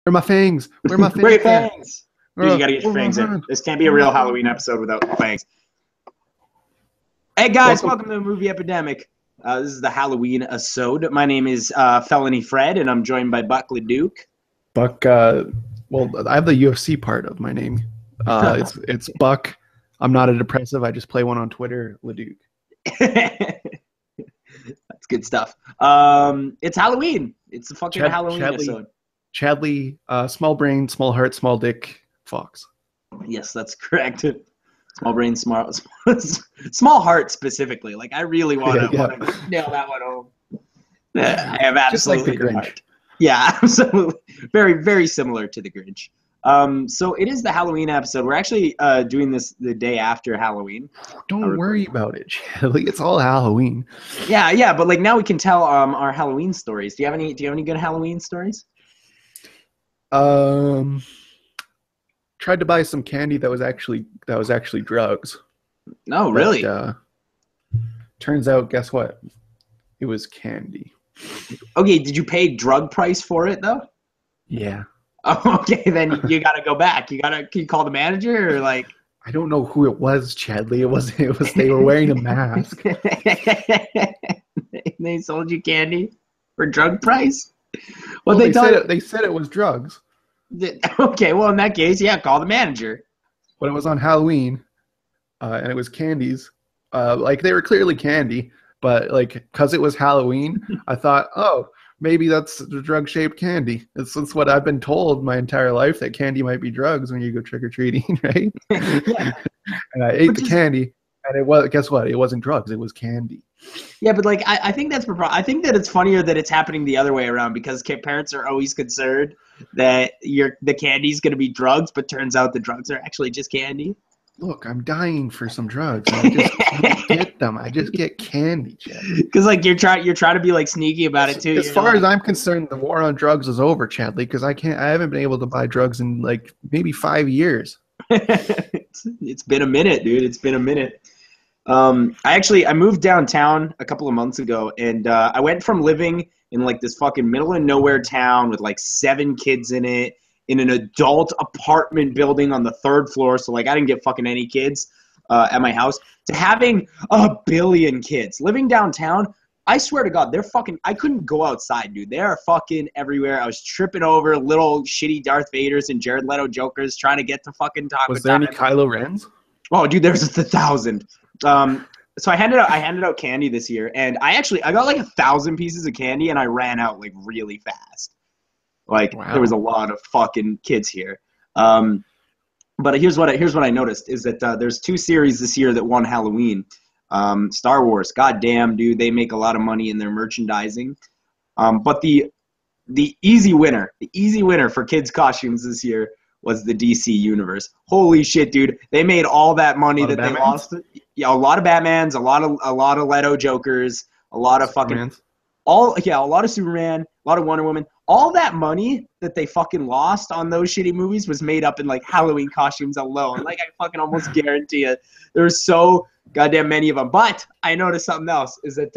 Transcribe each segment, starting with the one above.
Where are my fangs? Where are my fangs? Where are your fangs? Dude, you gotta get your Where are fangs my in. fangs? This can't be a real Halloween episode without fangs. Hey guys, welcome to the movie Epidemic. This is the Halloween episode. My name is Felony Fred, and I'm joined by Buckley Duke. Buck. Well, I have the UFC part of my name. It's Buck. I'm not a depressive. I just play one on Twitter. Leduc. That's good stuff. It's Halloween. It's a fucking Halloween episode. Chadley, small brain, small heart, small dick, Fox. Yes, that's correct. Small brain, small heart specifically. Like I really want to nail that one home. I have absolutely just like the Grinch. Heart. Yeah, absolutely. Very, very similar to the Grinch. So it is the Halloween episode. We're actually doing this the day after Halloween. Don't worry about it, Chadley. It's all Halloween. Yeah, but like now we can tell our Halloween stories. Do you have any good Halloween stories? Tried to buy some candy that was actually drugs. No, really? But, turns out, guess what? It was candy. Okay, did you pay drug price for it though? Yeah. Oh, okay, then you gotta go back. Can you call the manager or like? I don't know who it was, Chadley. It was they were wearing a mask. They sold you candy for drug price? Well, they said it was drugs. Okay, well in that case, yeah, call the manager. But it was on Halloween, and it was candies. Like they were clearly candy, but like because it was Halloween, I thought, oh, maybe that's the drug-shaped candy. It's what I've been told my entire life, that candy might be drugs when you go trick-or-treating, right? Yeah. And I ate the candy, and it was. Guess what? It wasn't drugs. It was candy. Yeah, but like I think I think that it's funnier that it's happening the other way around because parents are always concerned that the candy's going to be drugs, but turns out the drugs are actually just candy. Look, I'm dying for some drugs. And I just can't get them. I just get candy, Chad. Because like you're trying to be like sneaky about it too. As far as I'm concerned, the war on drugs is over, Chadley. Because I haven't been able to buy drugs in like maybe 5 years. It's been a minute, dude. It's been a minute. I moved downtown a couple of months ago, and I went from living in like this fucking middle of nowhere town with like 7 kids in it, in an adult apartment building on the 3rd floor. So like I didn't get fucking any kids at my house, to having a billion kids living downtown. I swear to God, I couldn't go outside, dude. They are fucking everywhere. I was tripping over little shitty Darth Vaders and Jared Leto Jokers trying to get to fucking Taco Time. Was there any Kylo Rens? Oh, dude, there's just 1,000. So I handed out candy this year, and I got like 1,000 pieces of candy, and I ran out like really fast. Like wow. There was a lot of fucking kids here. But here's what I noticed is that there's 2 series this year that won Halloween. Star Wars, goddamn, dude, they make a lot of money in their merchandising. But the easy winner for kids' costumes this year was the DC universe. Holy shit, dude! They made all that money that they lost. Yeah, a lot of Batmans, a lot of Leto Jokers, a lot of fucking a lot of Superman, a lot of Wonder Woman. All that money that they fucking lost on those shitty movies was made up in like Halloween costumes alone. Like I fucking almost guarantee it. There's so goddamn many of them. But I noticed something else is that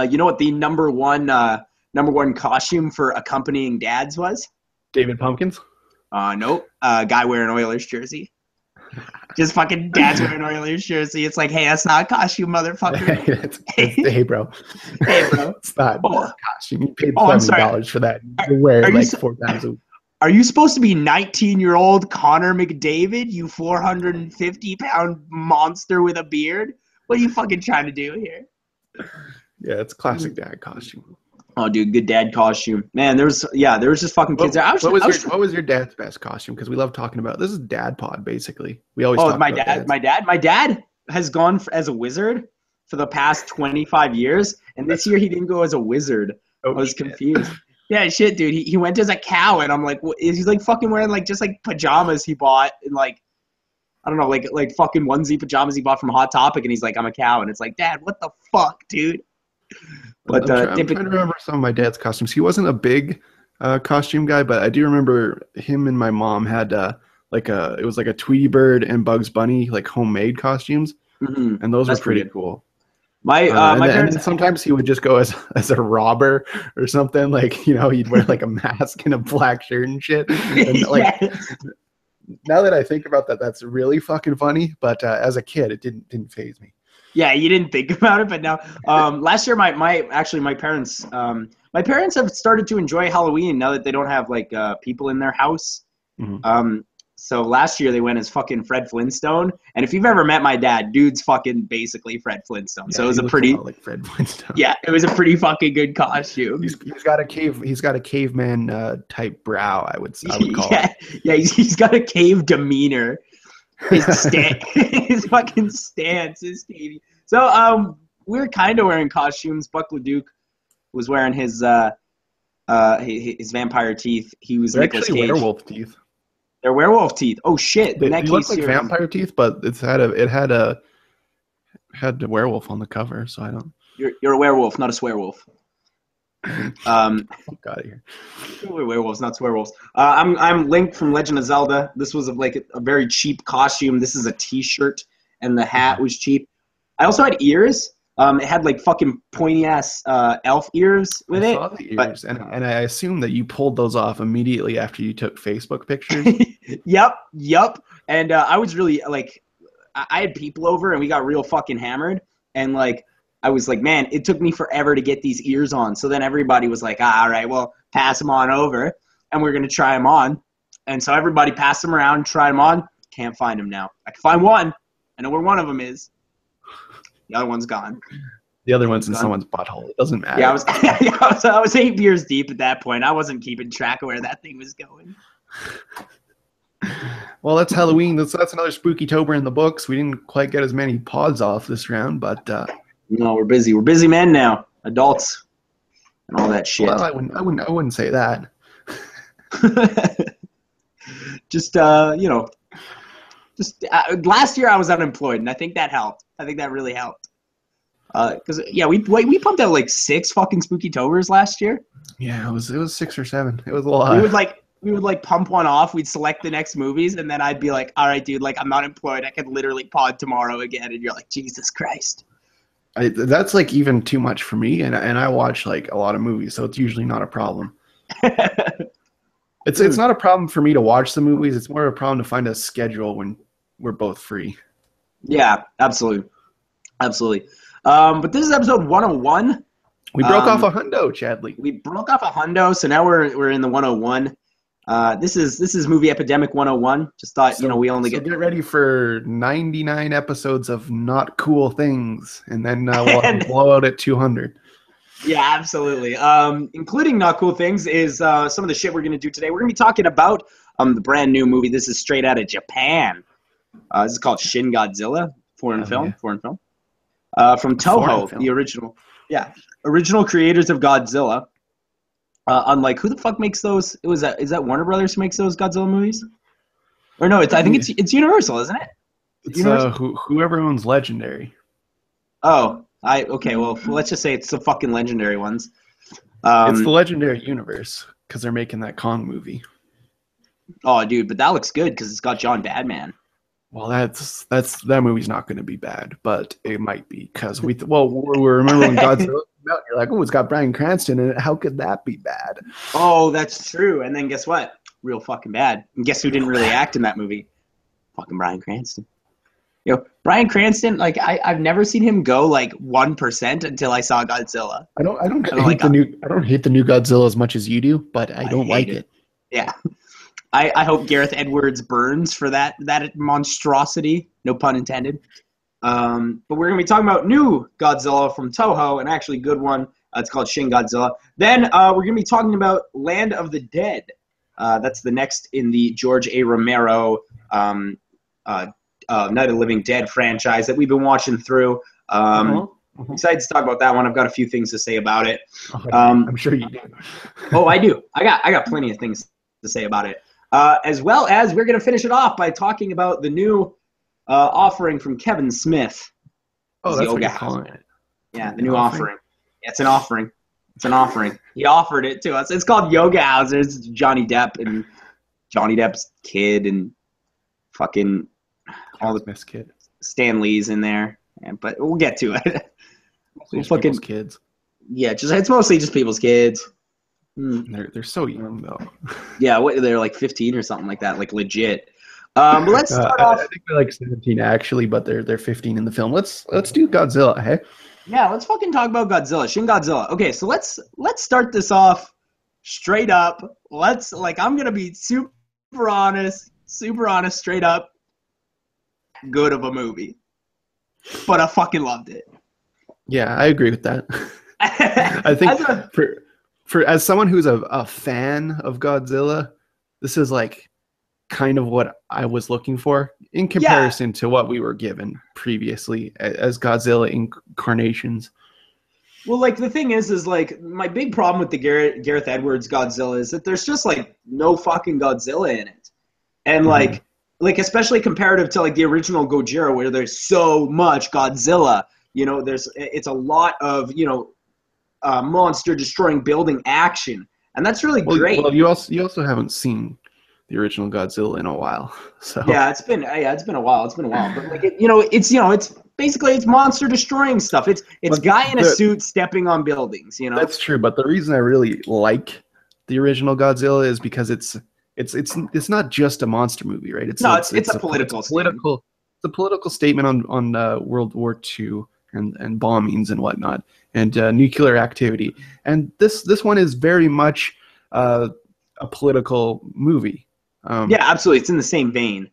you know what the number one costume for accompanying dads was? David Pumpkins? Nope. Guy wearing Oilers jersey. Just fucking dad's wearing Oilers jersey. It's like, hey, that's not a costume, motherfucker. Hey, bro. Hey, bro. It's not a costume. You paid $70 for that. You wear it like 4 times a week. Are you supposed to be 19-year-old Connor McDavid, you 450-pound monster with a beard? What are you fucking trying to do here? Yeah, it's classic dad costume. Oh, dude, good dad costume. Man, there was just fucking kids there. What was your dad's best costume? Because we love talking about this is dad pod basically. We always talk about dads. My dad has gone as a wizard for the past 25 years, and this year he didn't go as a wizard. I was confused. Yeah, shit, dude. He went as a cow, and I'm like, what? He's like fucking wearing like just like pajamas he bought, and like I don't know, like fucking onesie pajamas he bought from Hot Topic, and he's like, I'm a cow, and it's like, Dad, what the fuck, dude? But I'm trying to remember some of my dad's costumes. He wasn't a big costume guy, but I do remember him and my mom had it was like a Tweety Bird and Bugs Bunny like homemade costumes, and those were pretty cool. My And parents. then sometimes he would just go as a robber or something. Like, he'd wear like a mask and a black shirt and shit. And like, Yes. now that I think about that, that's really fucking funny. But as a kid, it didn't faze me. Yeah, you didn't think about it, but now last year my parents have started to enjoy Halloween now that they don't have like people in their house. Mhm. So last year they went as fucking Fred Flintstone, and if you've ever met my dad, dude's fucking basically Fred Flintstone. So Yeah, it was he a looks a pretty lot like Fred Flintstone. yeah, it was a pretty fucking good costume. He's got a caveman type brow. I would call Yeah, yeah, he's got a cave demeanor. His his fucking stance is Stevie. So we were kind of wearing costumes. Buck LeDuc was wearing his vampire teeth. He was They're Nicolas actually Cage. werewolf teeth. They're werewolf teeth. Oh shit! In They that look case, like here, vampire teeth, but had the werewolf on the cover, so I don't. you're a werewolf, not a swearwolf. Fuck out of here. We're werewolves, not swearwolves. I'm Link from Legend of Zelda. This was like a very cheap costume. This is a T-shirt, and the hat was cheap. I also had ears. It had like fucking pointy ass elf ears with I it. saw the ears, and I assume that you pulled those off immediately after you took Facebook pictures. Yep. And I was really like, I had people over, and we got real fucking hammered, and like. I was like, man, it took me forever to get these ears on. So then everybody was like, all right, well, pass them on over, and we're going to try them on. And so everybody passed them around, tried them on. Can't find them now. I can find one. I know where one of them is. The other one's gone. The other one's in someone's butthole. It doesn't matter. Yeah, I was 8 beers deep at that point. I wasn't keeping track of where that thing was going. Well, that's Halloween. That's another Spooky-tober in the books. We didn't quite get as many pods off this round, but... No, we're busy. We're busy men now, adults, and all that shit. Well, I wouldn't say that. Just last year I was unemployed, and I think that helped. I think that really helped. Because we pumped out like 6 fucking Spooky-tobers last year. Yeah, it was 6 or 7. It was a lot. We would pump one off. We'd select the next movies, and then I'd be like, all right, dude, like I'm not employed. I could literally pod tomorrow again, and you're like, Jesus Christ. That's like even too much for me, and I watch like a lot of movies, so it's usually not a problem. It's not a problem for me to watch the movies. It's more of a problem to find a schedule when we're both free. Yeah, absolutely. But this is episode 101. We broke off a hundo, Chadley. We broke off a hundo, so now we're in the 101. This is movie Epidemic 101. Just thought, we only get ready for 99 episodes of not cool things, and then we'll blow out at 200. Yeah, absolutely. Including not cool things is some of the shit we're going to do today. We're going to be talking about the brand new movie. This is straight out of Japan. This is called Shin Godzilla, foreign film. From Toho, the original creators of Godzilla. Unlike who the fuck makes those? Is that Warner Brothers who makes those Godzilla movies? Or no, I think it's Universal, isn't it? It's whoever owns Legendary. Oh, okay. Well, let's just say it's the fucking Legendary ones. It's the Legendary universe because they're making that Kong movie. Oh, dude, but that looks good because it's got John Badman. Well, that movie's not going to be bad, but it might be because we remember when Godzilla. You're like, oh, it's got Bryan Cranston in it. How could that be bad? Oh, that's true. And then guess what? Real fucking bad. And guess who didn't really act in that movie? Fucking Bryan Cranston. Bryan Cranston, like I've never seen him go like 1% until I saw Godzilla. I don't hate the new Godzilla as much as you do, but I don't like it. Yeah. I hope Gareth Edwards burns for that monstrosity. No pun intended. But we're going to be talking about new Godzilla from Toho, an actually good one. It's called Shin Godzilla. Then we're going to be talking about Land of the Dead. That's the next in the George A. Romero Night of the Living Dead franchise that we've been watching through. Excited to talk about that one. I've got a few things to say about it. I'm sure you do. Oh, I do. I got plenty of things to say about it. As well as we're going to finish it off by talking about the new offering from Kevin Smith. Oh, that's what you're calling it. Yeah, the new offering. Yeah, it's an offering. It's an offering. He offered it to us. It's called Yoga House. It's Johnny Depp and Johnny Depp's kid and fucking all the Smith's kid. Stan Lee's in there. But we'll get to it. Mostly just fucking people's kids. yeah, it's mostly just people's kids. They're so young though. Yeah, what they're like 15 or something like that, like legit. But let's start I off. think they're like 17 actually, but they're 15 in the film. Let's do Godzilla. Hey. Yeah, let's fucking talk about Godzilla, Shin Godzilla. Okay, so let's start this off straight up. I'm gonna be super honest, straight up. Good of a movie, but I fucking loved it. Yeah, I agree with that. I think as someone who's a fan of Godzilla, this is like kind of what I was looking for in comparison to what we were given previously as Godzilla incarnations. Well, like the thing is like my big problem with the Gareth Edwards Godzilla is that there's just like no fucking Godzilla in it, and like especially comparative to like the original Gojira where there's so much Godzilla. You know, it's a lot of monster destroying building action, and that's really great. Well, you also haven't seen the original Godzilla in a while, so it's been a while. But like it's basically it's monster destroying stuff. It's guy in a suit stepping on buildings. You know, that's true. But the reason I really like the original Godzilla is because it's not just a monster movie, right? It's a political statement on World War II and bombings and whatnot and nuclear activity. And this one is very much a political movie. Yeah, absolutely. It's in the same vein.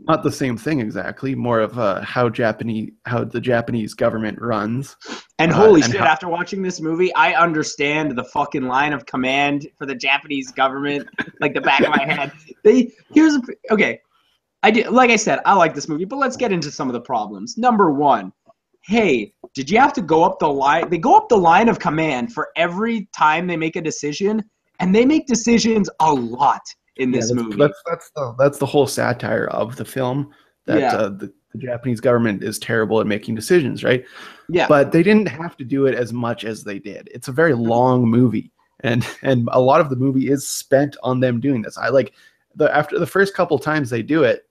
Not the same thing exactly. More of how the Japanese government runs. And holy shit! After watching this movie, I understand the fucking line of command for the Japanese government like the back of my head. Okay. Like I said, I like this movie, but let's get into some of the problems. Number one, hey, did you have to go up the line? They go up the line of command for every time they make a decision, and they make decisions a lot in this movie. That's the whole satire of the film, that the Japanese government is terrible at making decisions, right? Yeah. But they didn't have to do it as much as they did. It's a very long movie, and a lot of the movie is spent on them doing this. After the first couple times they do it,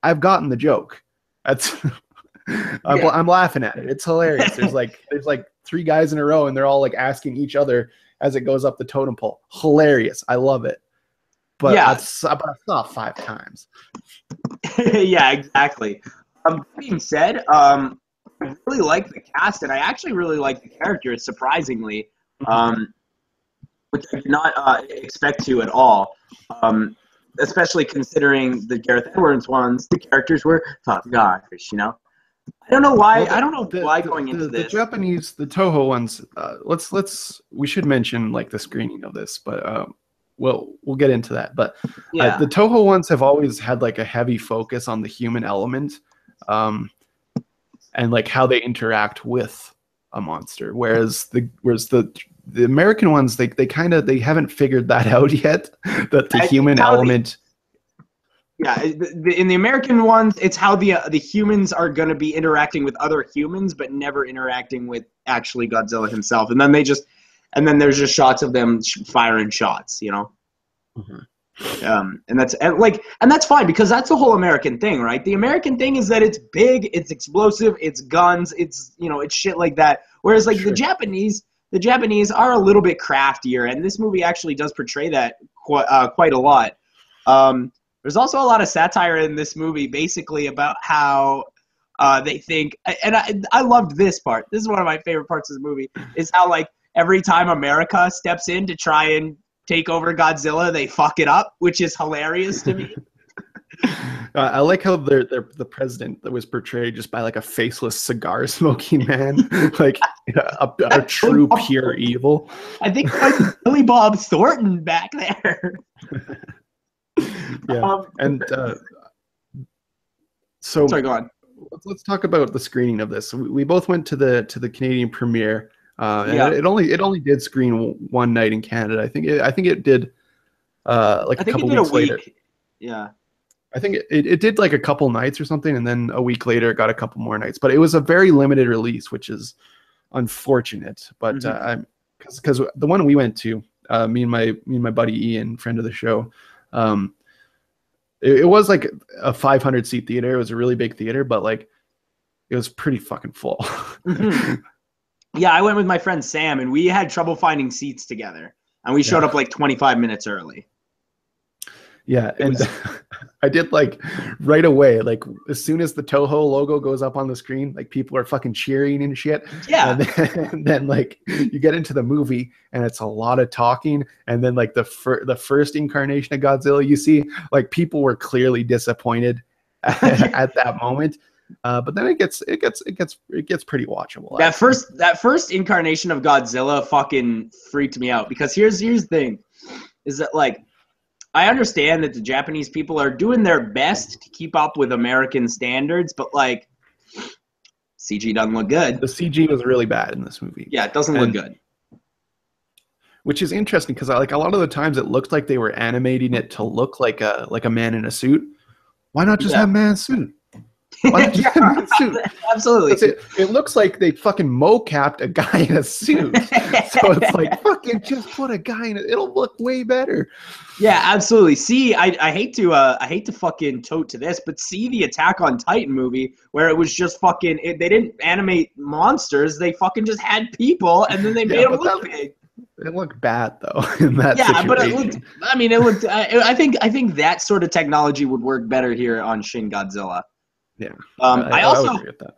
I've gotten the joke. I'm laughing at it. It's hilarious. There's like three guys in a row, and they're all like asking each other as it goes up the totem pole. Hilarious. I love it. But I saw 5 times. Yeah, exactly. That being said, I really like the cast, and I actually really like the characters, surprisingly, which I did not expect to at all. Especially considering the Gareth Edwards ones, the characters were top notch, you know. I don't know why. Well, I don't know why going into this. The Japanese, the Toho ones. We should mention like the screening of this, but we'll get into that. But the Toho ones have always had like a heavy focus on the human element, and like how they interact with a monster. Whereas the American ones, they haven't figured that out yet. That the human element. In the American ones, it's how the humans are going to be interacting with other humans, but never interacting with actually Godzilla himself. And then there's just shots of them firing shots, you know. And that's fine because that's the whole American thing, right? The American thing is that it's big, it's explosive, it's guns, it's shit like that. Whereas like the Japanese are a little bit craftier, and this movie actually does portray that quite a lot. There's also a lot of satire in this movie, basically about how they think, and I loved this part. This is one of my favorite parts of the movie, is how like every time America steps in to try and take over Godzilla, they fuck it up, which is hilarious to me. I like how the president that was portrayed just by like a faceless cigar smoking man, like a true pure evil. I think like Billy Bob Thornton back there. So sorry, go on. Let's talk about the screening of this. We both went to the Canadian premiere. It only did screen one night in Canada. I think it did like a couple weeks later. Yeah. I think it did like a couple nights or something, and then a week later it got a couple more nights. But it was a very limited release, which is unfortunate. But because the one we went to, me and my buddy Ian, friend of the show, it was like a 500 seat theater. It was a really big theater, but like it was pretty fucking full. Mm-hmm. Yeah, I went with my friend Sam, and we had trouble finding seats together, and we showed up like 25 minutes early. Yeah, and I did like right away, like as soon as the Toho logo goes up on the screen, like people are fucking cheering and shit. Yeah. And then like you get into the movie and it's a lot of talking, and then like the first incarnation of Godzilla you see, like people were clearly disappointed at that moment. But then it gets pretty watchable. That first incarnation of Godzilla fucking freaked me out, because here's the thing, is that like, I understand that the Japanese people are doing their best to keep up with American standards, but like, CG doesn't look good. The CG was really bad in this movie. Yeah, it doesn't look good. Which is interesting because like a lot of the times it looked like they were animating it to look like a man in a suit. Why not just have a man in a suit? Why not just have a man in a suit? Absolutely. It looks like they fucking mocapped a guy in a suit. So it's like, fucking just put a guy in it. It'll look way better. Yeah, absolutely. See, I hate to fucking tote to this, but see the Attack on Titan movie where it was just fucking, they didn't animate monsters, they fucking just had people, and then they made them look big. It looked bad though in that situation. But it looked. I mean, it looked. I think that sort of technology would work better here on Shin Godzilla. Yeah. I would agree with that.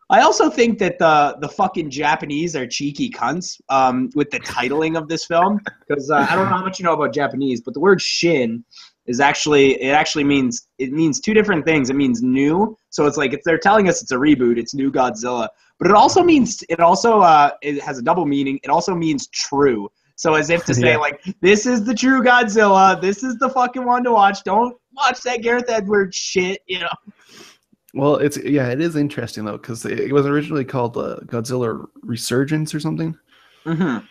I also think that the fucking Japanese are cheeky cunts with the titling of this film, because I don't know how much you know about Japanese, but the word Shin is actually means two different things. It means new, so it's like if they're telling us it's a reboot, it's new Godzilla. But it also means it has a double meaning. It also means true. So as if to say like, this is the true Godzilla. This is the fucking one to watch. Don't watch that Gareth Edwards shit. You know. Well, it is interesting though, because it was originally called Godzilla Resurgence or something. Mm-hmm.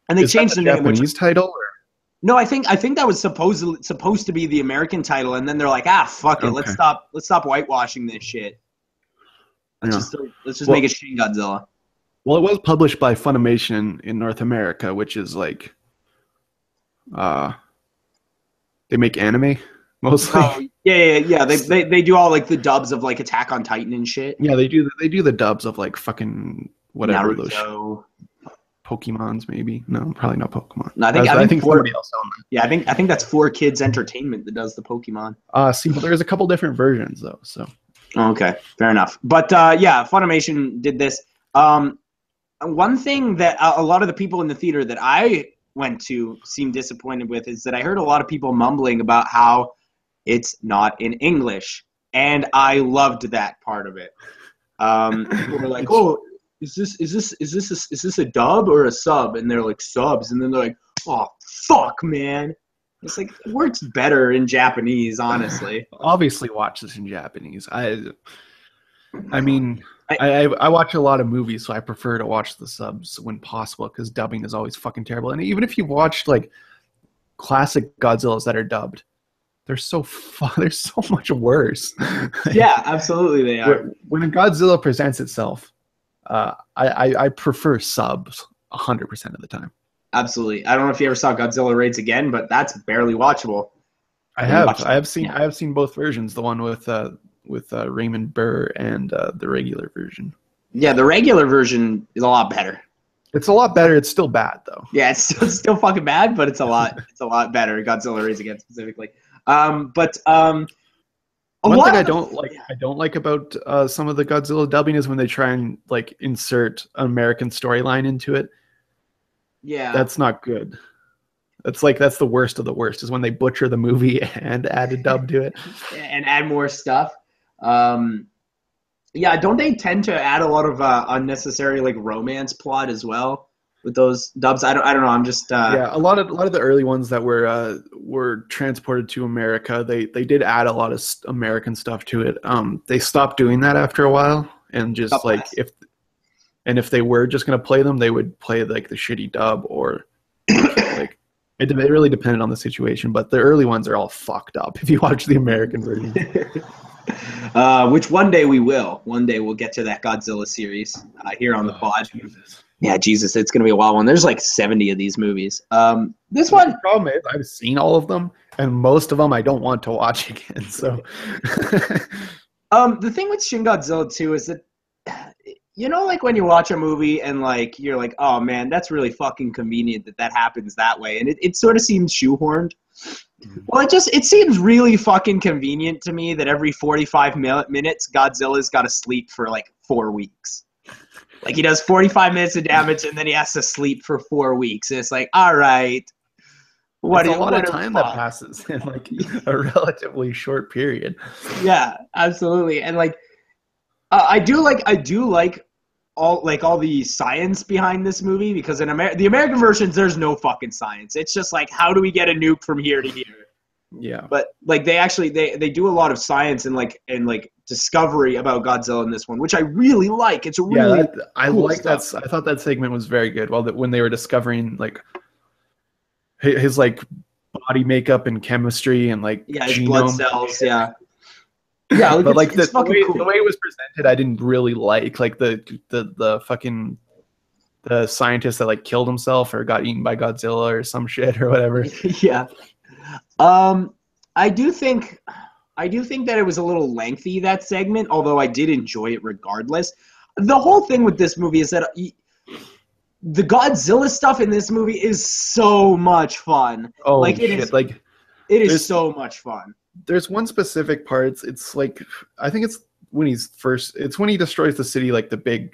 And they changed the name. Japanese title? Or? No, I think that was supposed to be the American title, and then they're like, fuck it, let's stop whitewashing this shit. Let's just make it Shin Godzilla. Well, it was published by Funimation in North America, which is like, they make anime mostly. Oh, yeah. They do all like the dubs of like Attack on Titan and shit. Yeah, they do the dubs of like fucking whatever Naruto. Those Pokemons maybe. No, probably not Pokemon. No, I think somebody else owned them. Yeah, I think that's 4Kids Entertainment that does the Pokemon. See, but there's a couple different versions though, so. Okay, fair enough. But Funimation did this. One thing that a lot of the people in the theater that I went to seemed disappointed with is that I heard a lot of people mumbling about how it's not in English, and I loved that part of it. People were like, "Oh, is this a dub or a sub?" And they're like, "Subs," and then they're like, "Oh, fuck, man." It's like, it works better in Japanese, honestly. Obviously, watch this in Japanese. I mean, I watch a lot of movies, so I prefer to watch the subs when possible, because dubbing is always fucking terrible. And even if you watched like classic Godzillas that are dubbed, they're so much worse. Yeah, absolutely, they are. When a Godzilla presents itself, I prefer subs 100% of the time. Absolutely. I don't know if you ever saw Godzilla Raids Again, but that's barely watchable. I have seen both versions, the one with Raymond Burr and the regular version. Yeah, the regular version is a lot better. It's a lot better. It's still bad though. Yeah, it's still fucking bad, but it's a lot better. Godzilla Raids Again specifically. One thing I don't like about some of the Godzilla dubbing is when they try and like insert an American storyline into it. Yeah, that's not good. That's the worst of the worst, is when they butcher the movie and add a dub to it and add more stuff. Don't they tend to add a lot of unnecessary like romance plot as well with those dubs? I don't know. I'm just a lot of the early ones that were transported to America, they did add a lot of American stuff to it. They stopped doing that after a while, and just if they were just going to play them, they would play like the shitty dub, or like it really depended on the situation. But the early ones are all fucked up if you watch the American version. Which one day we will. One day we'll get to that Godzilla series here on the pod. Jesus. Yeah, Jesus, it's going to be a wild one. There's like 70 of these movies. This one... The problem is I've seen all of them, and most of them I don't want to watch again. So, the thing with Shin Godzilla 2 is that you know, like when you watch a movie and like you're like, oh man, that's really fucking convenient that happens that way, and it sort of seems shoehorned. Well, it seems really fucking convenient to me that every 45 minutes Godzilla's got to sleep for like 4 weeks. Like he does 45 minutes of damage and then he has to sleep for 4 weeks. And it's like, all right, it's a lot of time that passes in like a relatively short period. Yeah, absolutely. And like, I do like all the science behind this movie, because in the American versions, there's no fucking science. It's just like, how do we get a nuke from here to here? Yeah. But like they actually they do a lot of science and like discovery about Godzilla in this one, which I really like. It's a really I cool like stuff. that. I thought that segment was very good. When they were discovering like his like body makeup and chemistry and like his blood cells, yeah. But like the cool. way it was presented, I didn't really like the fucking the scientist that like killed himself or got eaten by Godzilla or some shit or whatever. Yeah. I do think that it was a little lengthy, that segment, although I did enjoy it regardless. The whole thing with this movie is that the Godzilla stuff in this movie is so much fun. Oh, like shit. It is so much fun. There's one specific part. It's like, I think it's when he destroys the city, like the big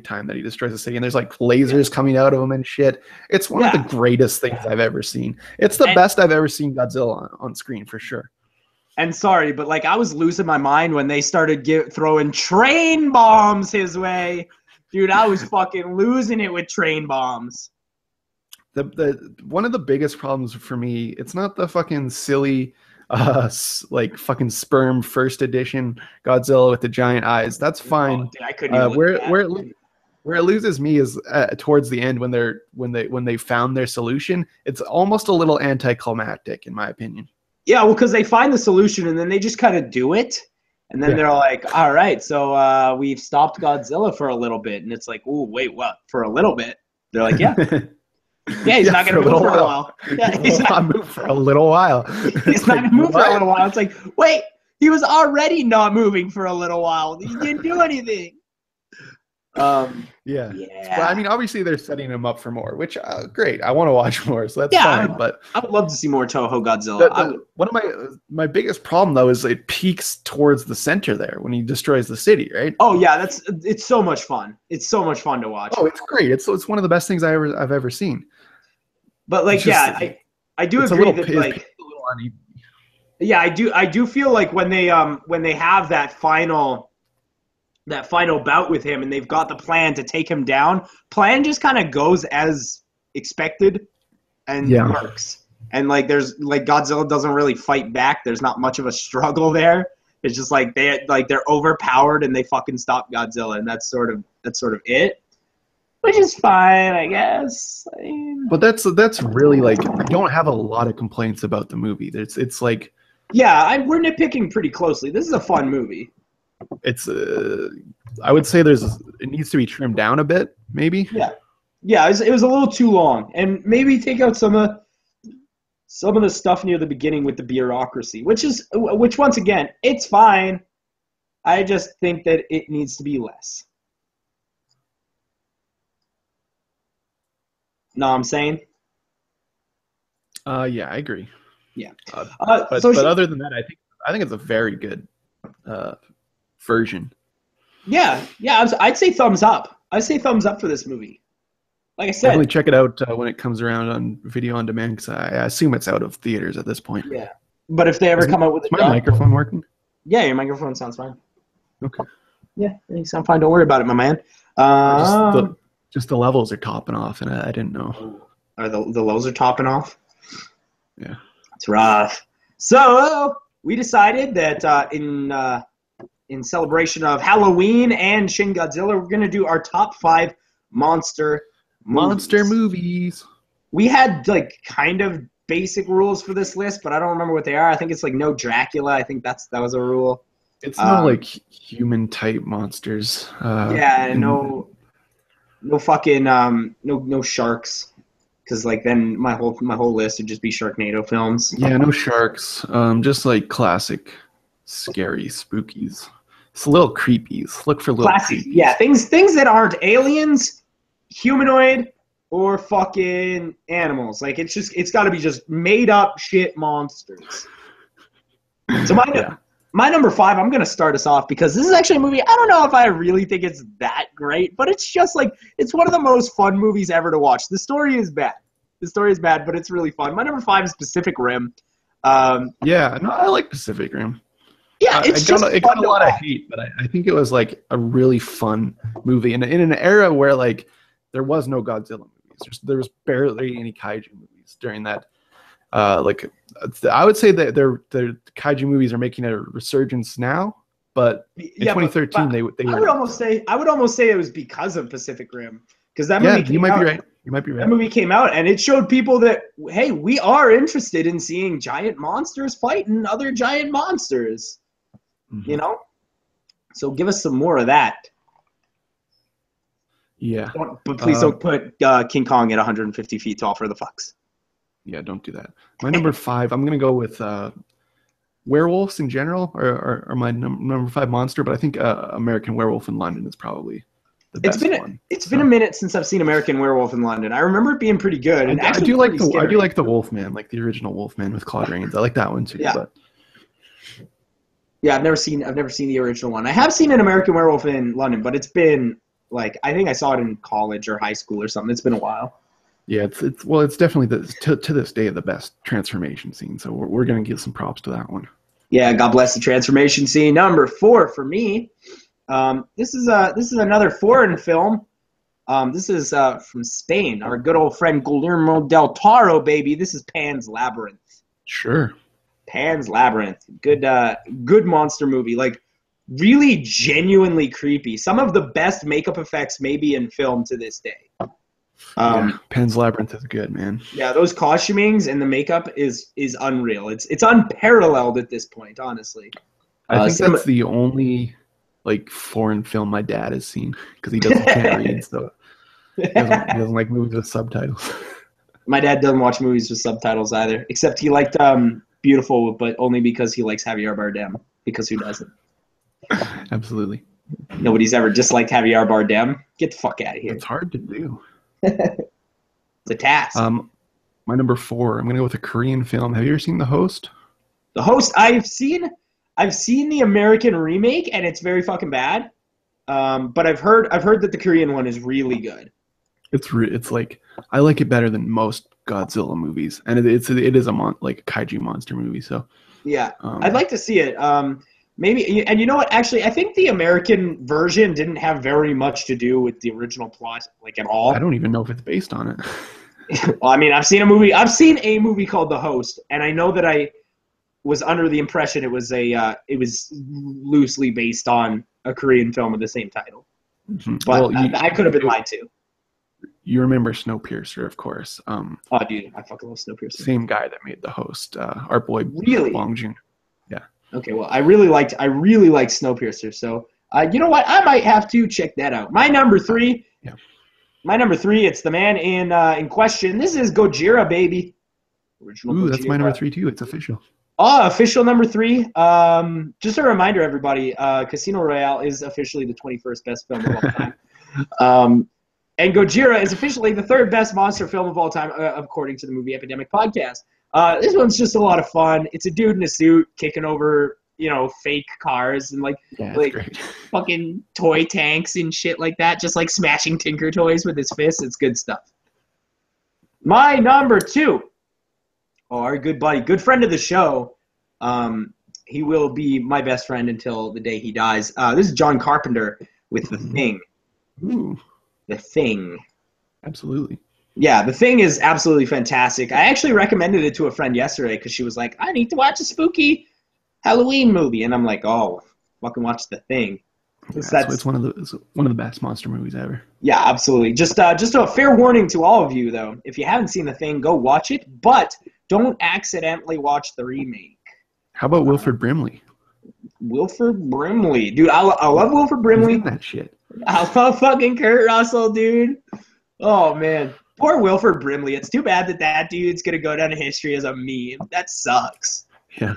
time that he destroys the city, and there's like lasers coming out of him and shit. It's one of the greatest things I've ever seen. It's the best I've ever seen Godzilla on screen, for sure. And sorry, but like I was losing my mind when they started throwing train bombs his way. Dude, I was fucking losing it with train bombs. The one of the biggest problems for me, it's not the fucking silly like fucking sperm first edition Godzilla with the giant eyes. That's fine. Oh, dude, I couldn't even where it loses me is towards the end when they found their solution. It's almost a little anticlimactic, in my opinion. Yeah, well, because they find the solution and then they just kind of do it, and then they're like, "All right, so we've stopped Godzilla for a little bit," and it's like, "Oh, wait, what? For a little bit?" They're like, "Yeah." Yeah, he's not going to move for a while. Yeah, he's not move for a little while. He's not going to move for a little while. It's like, wait, he was already not moving for a little while. He didn't do anything. Yeah. But I mean, obviously they're setting him up for more, which great. I want to watch more, so that's fine. But I would love to see more Toho Godzilla. One of my biggest problem though is it peaks towards the center there when he destroys the city, right? Oh yeah, it's so much fun. It's so much fun to watch. Oh, it's great. It's one of the best things I've ever seen. But like, I do agree that like, yeah, I do feel like when they have that final bout with him and they've got the plan to take him down, plan just kind of goes as expected and works. And like there's like Godzilla doesn't really fight back. There's not much of a struggle there. It's just like they're overpowered and they fucking stop Godzilla, and that's sort of it. Which is fine, I guess. But that's really like, I don't have a lot of complaints about the movie. It's like, yeah, we're nitpicking pretty closely. This is a fun movie. It's I would say it needs to be trimmed down a bit, maybe. Yeah, it was a little too long, and maybe take out some of the stuff near the beginning with the bureaucracy, which once again, it's fine. I just think that it needs to be less. Know what I'm saying? Yeah, I agree. Yeah. But other than that, I think it's a very good version. Yeah. I'd say thumbs up. I'd say thumbs up for this movie. Like I said, definitely check it out when it comes around on video on demand, because I assume it's out of theaters at this point. Yeah. But if they ever come out with my microphone working? Yeah, your microphone sounds fine. Okay. Yeah, you sound fine. Don't worry about it, my man. Just the levels are topping off, and I didn't know. Are the lows are topping off? Yeah. It's rough. So we decided that in celebration of Halloween and Shin Godzilla, we're going to do our top 5 monster movies. We had like kind of basic rules for this list, but I don't remember what they are. I think it's like no Dracula. I think that was a rule. It's no like human type monsters. No fucking no sharks, because like then my whole list would just be Sharknado films. Yeah, no sharks. Just like classic scary spookies. It's a little creepy. Look for little Classy. creepies. Yeah, things that aren't aliens, humanoid, or fucking animals. Like it's got to be just made up shit monsters. So my number 5, I'm gonna start us off because this is actually a movie. I don't know if I really think it's that great, but it's just like it's one of the most fun movies ever to watch. The story is bad. But it's really fun. My number 5 is Pacific Rim. Yeah, no, I like Pacific Rim. Yeah, it got a lot of hate, but I think it was like a really fun movie in an era where like there was no Godzilla movies. There was barely any kaiju movies during that. Like I would say that the kaiju movies are making a resurgence now, but in 2013 they were. I would almost say it was because of Pacific Rim, because that movie you might be right. You might be right. That movie came out and it showed people that, hey, we are interested in seeing giant monsters fighting other giant monsters. Mm-hmm. You know? So give us some more of that. Yeah. But please don't put King Kong at 150 feet tall for the fucks. Yeah, don't do that. My number 5, I'm going to go with werewolves in general, or my number 5 monster, but I think American Werewolf in London is probably the best one. It's been a minute since I've seen American Werewolf in London. I remember it being pretty good. And I do like the Wolfman, like the original Wolfman with Claude Rains. I like that one too. Yeah. But yeah, I've never seen the original one. I have seen an American Werewolf in London, but it's been like I think I saw it in college or high school or something. It's been a while. Yeah, it's definitely to this day the best transformation scene. So we're gonna give some props to that one. Yeah, God bless the transformation scene. Number 4 for me. This is another foreign film. This is from Spain. Our good old friend Guillermo del Toro, baby. This is Pan's Labyrinth. Sure. Pan's Labyrinth. Good monster movie. Like really genuinely creepy. Some of the best makeup effects maybe in film to this day. Pan's Labyrinth is good, man. Yeah, those costumings and the makeup is unreal. It's unparalleled at this point, honestly. I think that's the only like foreign film my dad has seen because he can't read, so he doesn't like movies with subtitles. My dad doesn't watch movies with subtitles either, except he liked Beautiful, but only because he likes Javier Bardem. Because who doesn't? Absolutely. Nobody's ever disliked Javier Bardem. Get the fuck out of here. It's hard to do. It's a task. My number 4, I'm gonna go with a Korean film. Have you ever seen The Host? The Host, I've seen the American remake and it's very fucking bad. But I've heard that the Korean one is really good. It's like I like it better than most Godzilla movies, and it is a kaiju monster movie. So yeah, I'd like to see it. Maybe, and you know what? Actually, I think the American version didn't have very much to do with the original plot, like at all. I don't even know if it's based on it. Well, I mean, I've seen a movie called The Host, and I know that I was under the impression it was loosely based on a Korean film with the same title. Mm-hmm. But I could have been lied to. You remember Snowpiercer, of course. Oh, dude, I fucking love Snowpiercer. Same guy that made The Host, our boy Bong Joon. Yeah. Okay, well, I really liked Snowpiercer. So, you know what? I might have to check that out. My number 3. Yeah. My number 3. It's the man in question. This is Gojira, baby. Original. Ooh, Gojira. That's my number 3 too. It's official. Oh, official number 3. Just a reminder, everybody. Casino Royale is officially the 21st best film of all time. And Gojira is officially the 3rd best monster film of all time, according to the Movie Epidemic podcast. This one's just a lot of fun. It's a dude in a suit kicking over, fake cars and fucking toy tanks and shit like that, just like smashing Tinker Toys with his fists. It's good stuff. My number 2. Oh, our good buddy, good friend of the show. He will be my best friend until the day he dies. This is John Carpenter with The Thing. Ooh. The Thing. Absolutely. Yeah, The Thing is absolutely fantastic. I actually recommended it to a friend yesterday because she was like, I need to watch a spooky Halloween movie. And I'm like, oh, fucking watch The Thing. Yeah, it's one of the best monster movies ever. Yeah, absolutely. Just a fair warning to all of you, though. If you haven't seen The Thing, go watch it. But don't accidentally watch the remake. How about Wilford Brimley? Wilford Brimley. Dude, I love Wilford Brimley. That shit. I love fucking Kurt Russell, dude. Oh, man. Poor Wilford Brimley. It's too bad that dude's going to go down in history as a meme. That sucks. Yeah.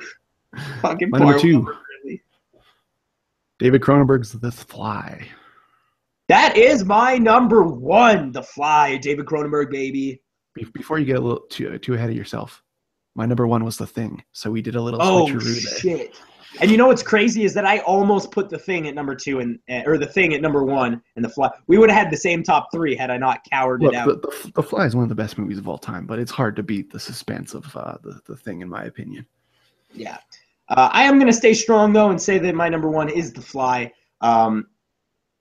Fucking My poor number 2. Wilford Brimley. David Cronenberg's The Fly. That is my number one, The Fly, David Cronenberg, baby. Before you get a little too ahead of yourself, my number one was The Thing. So we did a little switcheroo there. Shit. And you know what's crazy is that I almost put The Thing at number two or The Thing at number one and The Fly. We would have had the same top three had I not cowered it out. The Fly is one of the best movies of all time, but it's hard to beat the suspense of the Thing, in my opinion. Yeah. I am going to stay strong, though, and say that my number one is The Fly. I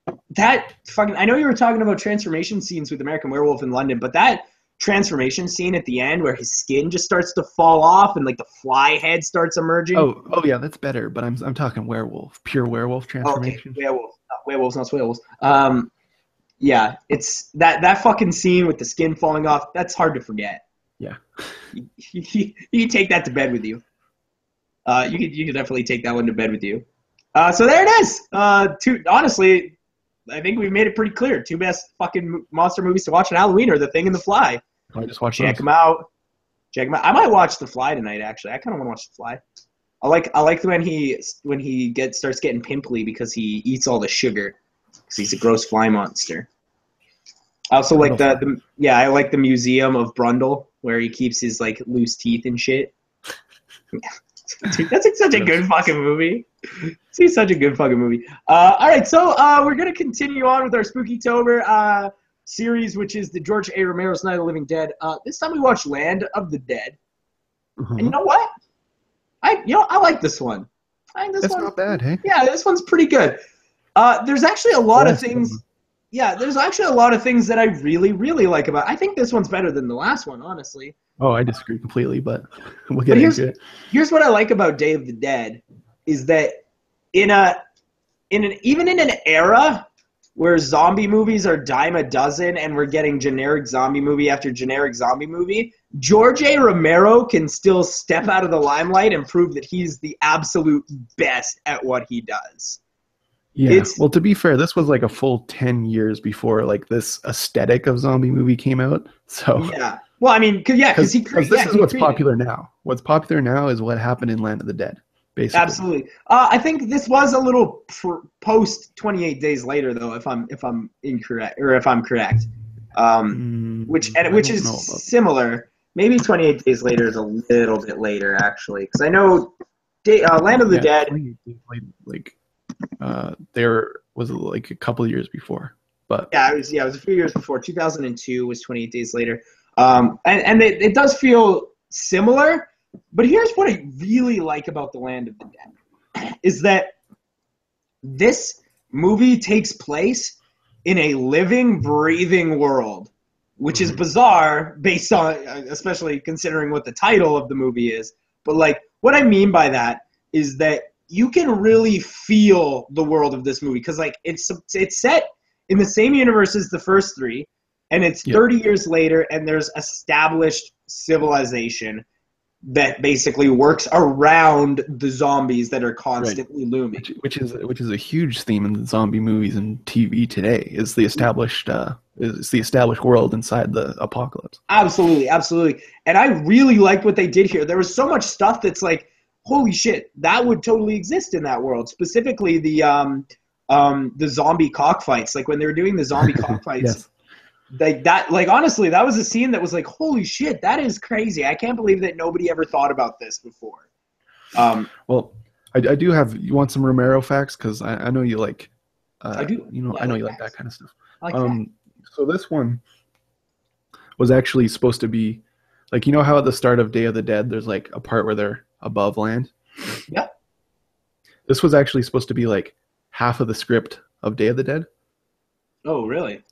know you were talking about transformation scenes with American Werewolf in London, but that transformation scene at the end where his skin just starts to fall off and like the fly head starts emerging. Oh yeah, that's better. But I'm talking werewolf, pure werewolf transformation. Okay, werewolves, not werewolves. Yeah, it's that fucking scene with the skin falling off. That's hard to forget. Yeah, you can take that to bed with you. You could definitely take that one to bed with you. So there it is. Honestly, I think we've made it pretty clear. Two best fucking monster movies to watch on Halloween are The Thing and The Fly. I just watched Check them out. I might watch The Fly tonight. Actually, I kind of want to watch The Fly. I like when he starts getting pimply because he eats all the sugar because he's a gross fly monster. I also like I like the Museum of Brundle where he keeps his like loose teeth and shit. Dude, that's such a good fucking movie. It's such a good fucking movie. All right, so we're going to continue on with our Spookytober series, which is the George A. Romero's Night of the Living Dead. This time we watched Land of the Dead. And you know what? I like this one. I think this one's not bad, hey? Yeah, this one's pretty good. There's actually a lot of things. Yeah, there's actually a lot of things that I really, really like about it. I think this one's better than the last one, honestly. Oh, I disagree completely, but we'll get into it. Here's what I like about Day of the Dead is that even in an era where zombie movies are dime a dozen and we're getting generic zombie movie after generic zombie movie, George A. Romero can still step out of the limelight and prove that he's the absolute best at what he does. Yeah, well, to be fair, this was like a full 10 years before like this aesthetic of zombie movie came out. So yeah, well, I mean, because this is what's popular now. What's popular now is what happened in Land of the Dead, basically. Absolutely. I think this was a little post 28 Days Later, though, if I'm incorrect or if I'm correct, which is similar. Maybe 28 Days Later is a little bit later, actually, because I know Land of the Dead. 28 Days later, like. There was like a couple of years before, but it was a few years before. 2002 was 28 Days Later, and it does feel similar. But here's what I really like about The Land of the Dead is that this movie takes place in a living, breathing world, which is bizarre based on, especially considering what the title of the movie is. But like, what I mean by that is that you can really feel the world of this movie because like it's set in the same universe as the first three, and it's 30 years later, and there's established civilization that basically works around the zombies that are constantly looming. Which is a huge theme in the zombie movies and TV today. Is the established world inside the apocalypse. Absolutely, absolutely. And I really liked what they did here. There was so much stuff that's like, holy shit, that would totally exist in that world. Specifically, the zombie cockfights. Like when they were doing the zombie cockfights, honestly, that was a scene that was like, holy shit, that is crazy. I can't believe that nobody ever thought about this before. Well, I do have. You want some Romero facts? Because I know you like. I do. I know you like that kind of stuff. I like that. So this one was actually supposed to be, like, you know how at the start of Day of the Dead, there's like a part where they're above land. Yeah. This was actually supposed to be like half of the script of Day of the Dead. Oh, really?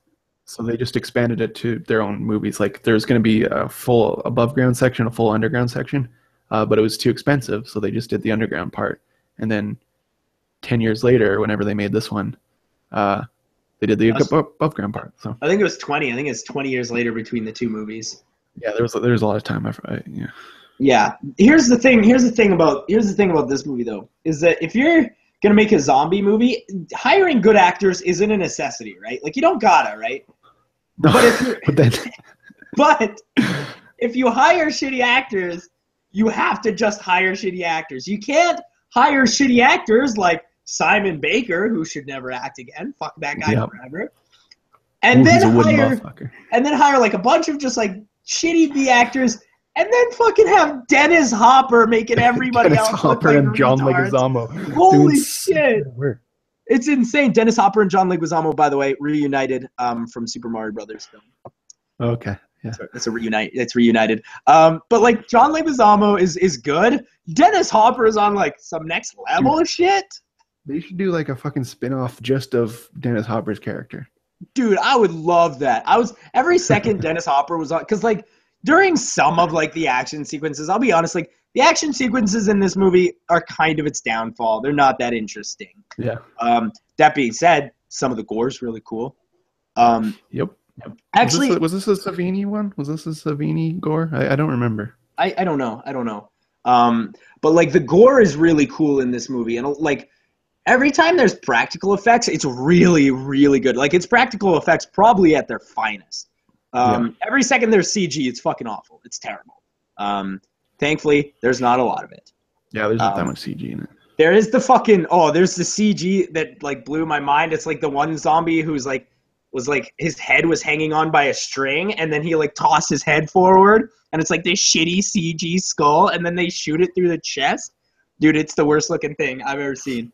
So they just expanded it to their own movies. Like there's going to be a full above ground section, a full underground section, but it was too expensive, so they just did the underground part. And then 10 years later, whenever they made this one, they did the above ground part. So I think it was 20. I think it's 20 years later between the two movies. Yeah, there was a lot of time. Yeah. Yeah. Here's the thing about this movie though, is that if you're gonna make a zombie movie, hiring good actors isn't a necessity, right? Like you don't gotta, right? No, but if you're, but if you hire shitty actors, you have to just hire shitty actors. You can't hire shitty actors like Simon Baker, who should never act again. Fuck that guy forever. And he's a then wooden motherfucker. And then hire like a bunch of just like shitty B actors, and then fucking have Dennis Hopper making everybody Dennis else Hopper look like and John retards. Leguizamo. Holy shit! It's insane. Dennis Hopper and John Leguizamo, by the way, reunited from Super Mario Brothers film. Okay. Yeah. It's a reunite. It's reunited. But like John Leguizamo is good. Dennis Hopper is on like some next level of shit. They should do like a fucking spin-off just of Dennis Hopper's character. Dude, I would love that. Every second Dennis Hopper was on, because like during some of like the action sequences, I'll be honest, like the action sequences in this movie are kind of its downfall. They're not that interesting. Yeah. That being said, some of the gore is really cool. Yep. Actually, was this a Savini one? Was this a Savini gore? I don't remember. I don't know. But like the gore is really cool in this movie, and like every time there's practical effects, it's really, really good. Like it's practical effects probably at their finest. Every second there's CG, it's fucking awful. It's terrible. Thankfully, there's not a lot of it. Yeah, there's not that much CG in it. There is there's the CG that like blew my mind. It's like the one zombie who's like was like his head was hanging on by a string, and then he like tossed his head forward, and it's like this shitty CG skull, and then they shoot it through the chest. Dude, it's the worst looking thing I've ever seen.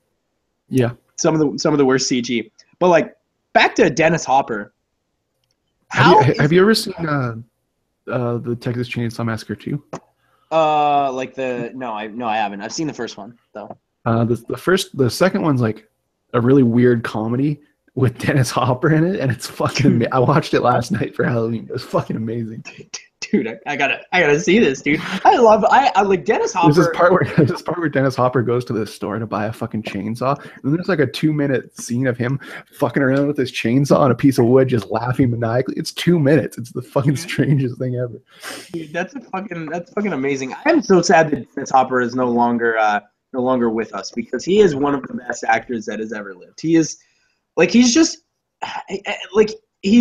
Yeah, some of the worst CG. But like back to Dennis Hopper. Have you ever seen the Texas Chainsaw Massacre 2? No, I haven't. I've seen the first one though. The second one's like a really weird comedy with Dennis Hopper in it, and it's fucking. I watched it last night for Halloween. It was fucking amazing. Dude, I gotta see this, dude. I like Dennis Hopper. There's this part where Dennis Hopper goes to the store to buy a fucking chainsaw, and there's like a 2-minute scene of him fucking around with his chainsaw on a piece of wood, just laughing maniacally. It's 2 minutes. It's the fucking strangest thing ever. Dude, that's fucking amazing. I am so sad that Dennis Hopper is no longer with us, because he is one of the best actors that has ever lived. He is like he's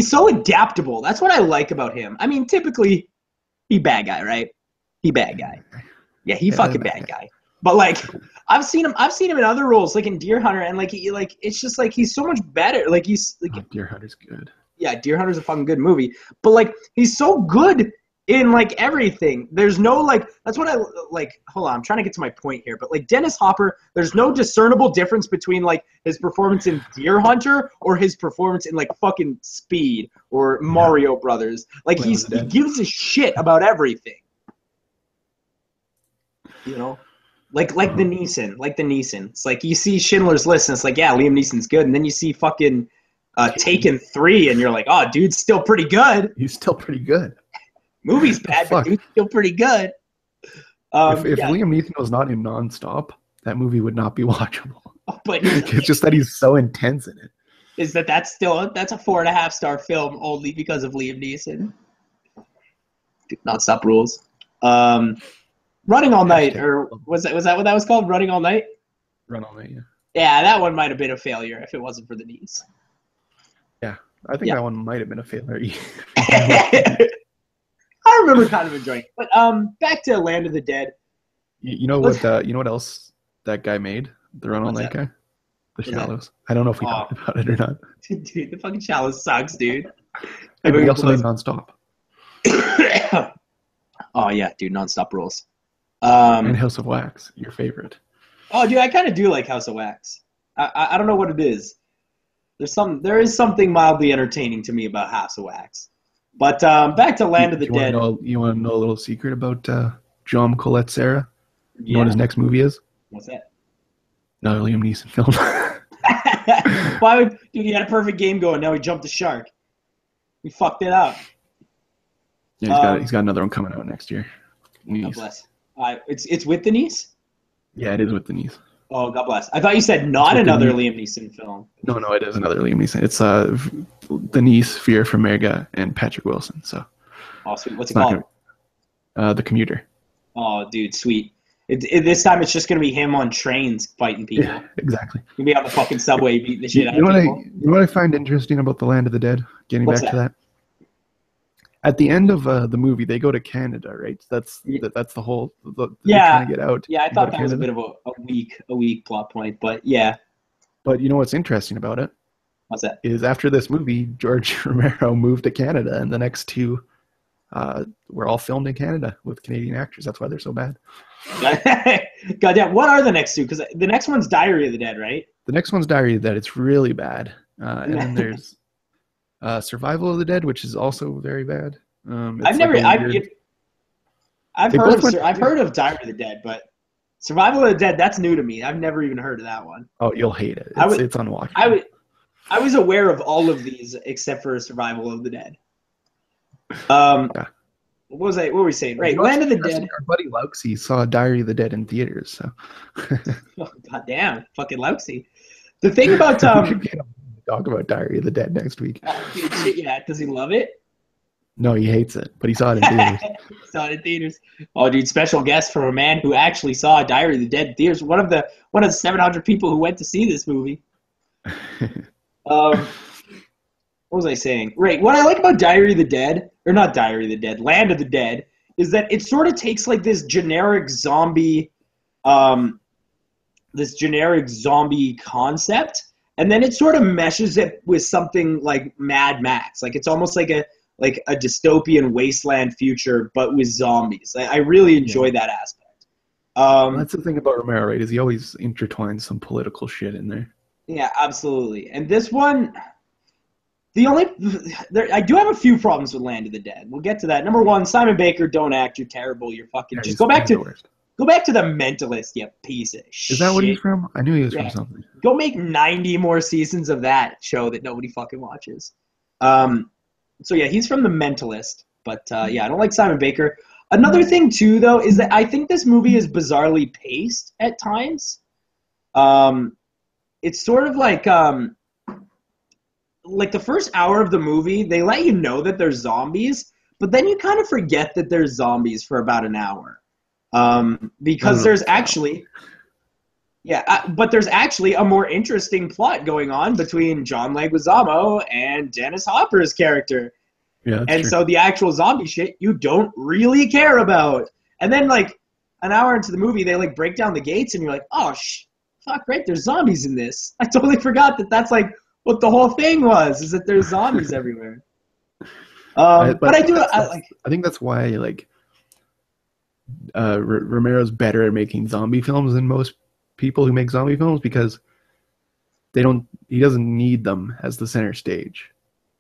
so adaptable. That's what I like about him. I mean, typically. He bad guy, right? He bad guy. Yeah, he fucking bad guy. But like, I've seen him in other roles, like in Deer Hunter, and like it's just like he's so much better. Like he's like Deer Hunter's good. Yeah, Deer Hunter's a fucking good movie. But like, he's so good in like everything. There's no like. That's what I like. Hold on, I'm trying to get to my point here. But like Dennis Hopper, there's no discernible difference between like his performance in Deer Hunter or his performance in like fucking Speed or Mario Brothers. Like he gives a shit about everything. You know, like the Neeson. It's like you see Schindler's List, and it's like, yeah, Liam Neeson's good, and then you see fucking Taken 3, and you're like, oh, dude's still pretty good. He's still pretty good. Movie's bad, but dude's still pretty good. If Liam Neeson was not in Nonstop, that movie would not be watchable. But it's just that he's so intense in it. Is that's a 4.5-star film only because of Liam Neeson. Dude, Nonstop rules. Running All Night, or was that what that was called? Running All Night? Run All Night, yeah. Yeah, that one might have been a failure if it wasn't for the knees. Yeah, I think that one might have been a failure. I remember kind of enjoying it. But back to Land of the Dead. You know what else that guy made? The Run All Night guy? The Shallows. I don't know if we talked about it or not. Dude, the fucking Shallows sucks, dude. Hey, but he also made Nonstop. Oh yeah, dude, Nonstop rules. And House of Wax, your favorite. Oh, dude, I kind of do like House of Wax. I don't know what it is. There is something mildly entertaining to me about House of Wax. But back to Land of the Dead. You want to know a little secret about John Colette Serra? You know what his next movie is? What's that? Another Liam Neeson film. Dude, he had a perfect game going. Now he jumped the shark. He fucked it up. Yeah, he's got another one coming out next year. God bless. It's with Denise? Yeah, it is with Denise. Oh, God bless. I thought you said not another Liam Neeson film. No, it is another Liam Neeson. It's Denise, Fear from Farmiga, and Patrick Wilson. So. Oh, sweet. What's it called? The Commuter. Oh, dude, sweet. This time it's just going to be him on trains fighting people. Yeah, exactly. He'll be on the fucking subway beating the shit out of people. You know what I find interesting about The Land of the Dead? Getting back to that. At the end of the movie, they go to Canada, right? That's the whole. They're trying to get out. Yeah, I thought that was a bit of a weak plot point, but yeah. But you know what's interesting about it What's that? is after this movie, George Romero moved to Canada, and the next two were all filmed in Canada with Canadian actors. That's why they're so bad. Goddamn, what are the next two? Because the next one's Diary of the Dead, right? The next one's Diary of the Dead. It's really bad. And then there's Survival of the Dead, which is also very bad. I've heard of Diary of the Dead, but Survival of the Dead, that's new to me. I've never even heard of that one. Oh, you'll hate it. It's unwatchable. I was aware of all of these except for Survival of the Dead. Yeah. What were we saying? Right, Land of the Dead. Our buddy Louxy saw Diary of the Dead in theaters. So. Oh, goddamn, fucking Louxy. The thing about talk about Diary of the Dead next week. Dude, shit, yeah, does he love it? No, he hates it, but he saw it in theaters. Saw it in theaters. Oh, dude, special guest from a man who actually saw Diary of the Dead in theaters. One of the 700 people who went to see this movie. What was I saying? Right, what I like about Diary of the Dead, or not Diary of the Dead, Land of the Dead, is that it sort of takes like this generic zombie concept, and then it sort of meshes it with something like Mad Max. Like it's almost like a dystopian wasteland future, but with zombies. I really enjoy that aspect. That's the thing about Romero, right? Is he always intertwines some political shit in there. Yeah, absolutely. And this one, I do have a few problems with Land of the Dead. We'll get to that. Number one, Simon Baker, don't act. You're terrible. You're fucking. Just go back to The Mentalist, you piece of shit. Is that what he's from? I knew he was from something. Go make 90 more seasons of that show that nobody fucking watches. So yeah, he's from The Mentalist. But yeah, I don't like Simon Baker. Another thing too, though, is that I think this movie is bizarrely paced at times. It's sort of like the first hour of the movie, they let you know that there's zombies, but then you kind of forget that there's zombies for about an hour. Because there's actually a more interesting plot going on between John Leguizamo and Dennis Hopper's character. Yeah, and true. So the actual zombie shit you don't really care about. And then like an hour into the movie, they like break down the gates and you're like, oh, fuck, right, there's zombies in this. I totally forgot that that's like what the whole thing was, is that there's zombies everywhere. But I think that's why like Romero's better at making zombie films than most people who make zombie films, because he doesn't need them as the center stage,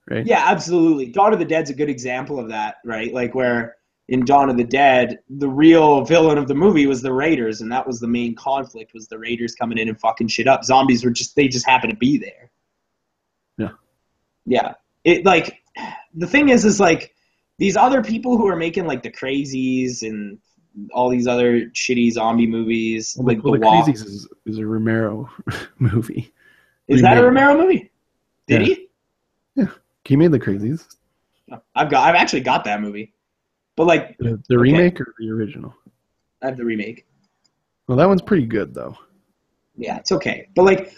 right? Yeah, absolutely. Dawn of the Dead's a good example of that, right? Like where in Dawn of the Dead, the real villain of the movie was the Raiders, and that was the main conflict, was the Raiders coming in and fucking shit up. Zombies they just happened to be there. Yeah. Yeah. It like the thing is like these other people who are making like the Crazies and all these other shitty zombie movies. The Crazies is a Romero movie. Is that a Romero movie? Did he? Yeah, he made the Crazies. I've actually got that movie, but like the remake or the original? I have the remake. Well, that one's pretty good though. Yeah, it's okay, but like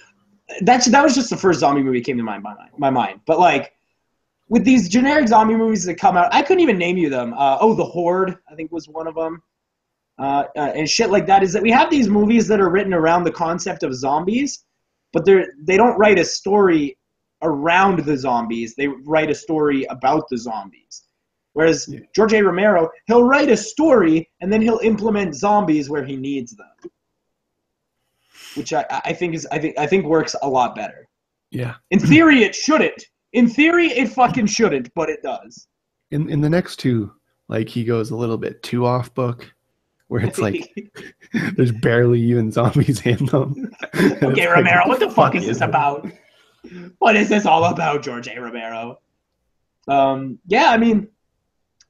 that was just the first zombie movie that came to my mind. But like with these generic zombie movies that come out, I couldn't even name you them. The Horde, I think, was one of them. And shit like that, is that we have these movies that are written around the concept of zombies, but they don't write a story around the zombies. They write a story about the zombies. Whereas George A. Romero, he'll write a story and then he'll implement zombies where he needs them, which I think works a lot better. Yeah. In theory, it shouldn't. In theory, it fucking shouldn't, but it does. In the next two, like he goes a little bit too off book, where it's like there's barely even zombies in them. Okay, Romero, what the fuck is this about? What is this all about, George A. Romero? Yeah, I mean,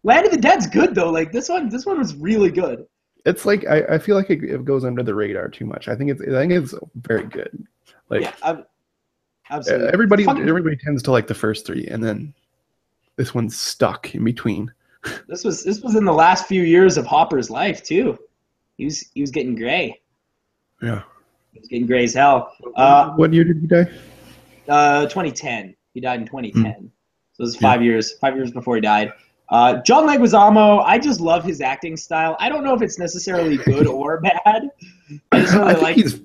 Land of the Dead's good though. Like this one was really good. It's like I feel like it goes under the radar too much. I think it's very good. Like yeah, absolutely. Everybody tends to like the first three, and then this one's stuck in between. This was in the last few years of Hopper's life too. He was getting gray. Yeah. He was getting gray as hell. What year did he die? 2010. He died in 2010. So it was 5 years before he died. John Leguizamo, I just love his acting style. I don't know if it's necessarily good or bad. I just really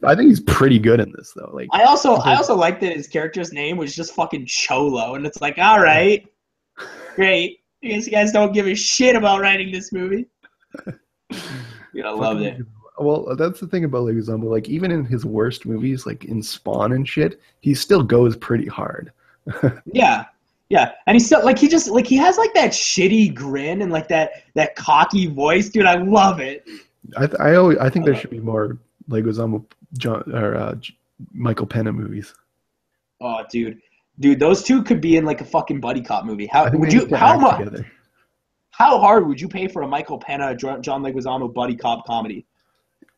I think he's pretty good in this though. Like I also like that his character's name was just fucking Cholo, and it's like, all right, great. I guess you guys don't give a shit about writing this movie. I loved it. Well, that's the thing about Leguizamo. Like even in his worst movies, like in Spawn and shit, he still goes pretty hard. Yeah, and he's still like he has like that shitty grin and like that cocky voice, dude. I love it. I think there should be more Leguizamo Michael Pena movies. Oh, dude, those two could be in like a fucking buddy cop movie. How hard would you pay for a Michael Pena John Leguizamo buddy cop comedy?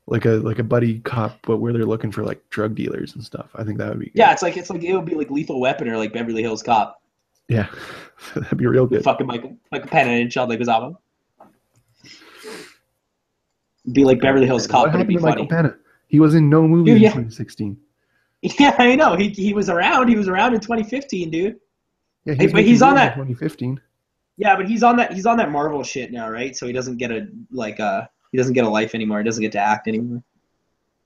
Like a buddy cop, but where they're looking for like drug dealers and stuff. I think that would be good. Yeah, it's like it would be like Lethal Weapon or like Beverly Hills Cop. Yeah, that'd be real good. Fucking Michael Pena and John Leguizamo. Be like Beverly Hills Cop, but it'd be funny. Michael Pena? He was in no movie in 2016. Yeah, I know. He was around. He was around in 2015, dude. Yeah, but he's on that 2015. Yeah, but he's on that Marvel shit now, right? So he doesn't get a life anymore. He doesn't get to act anymore.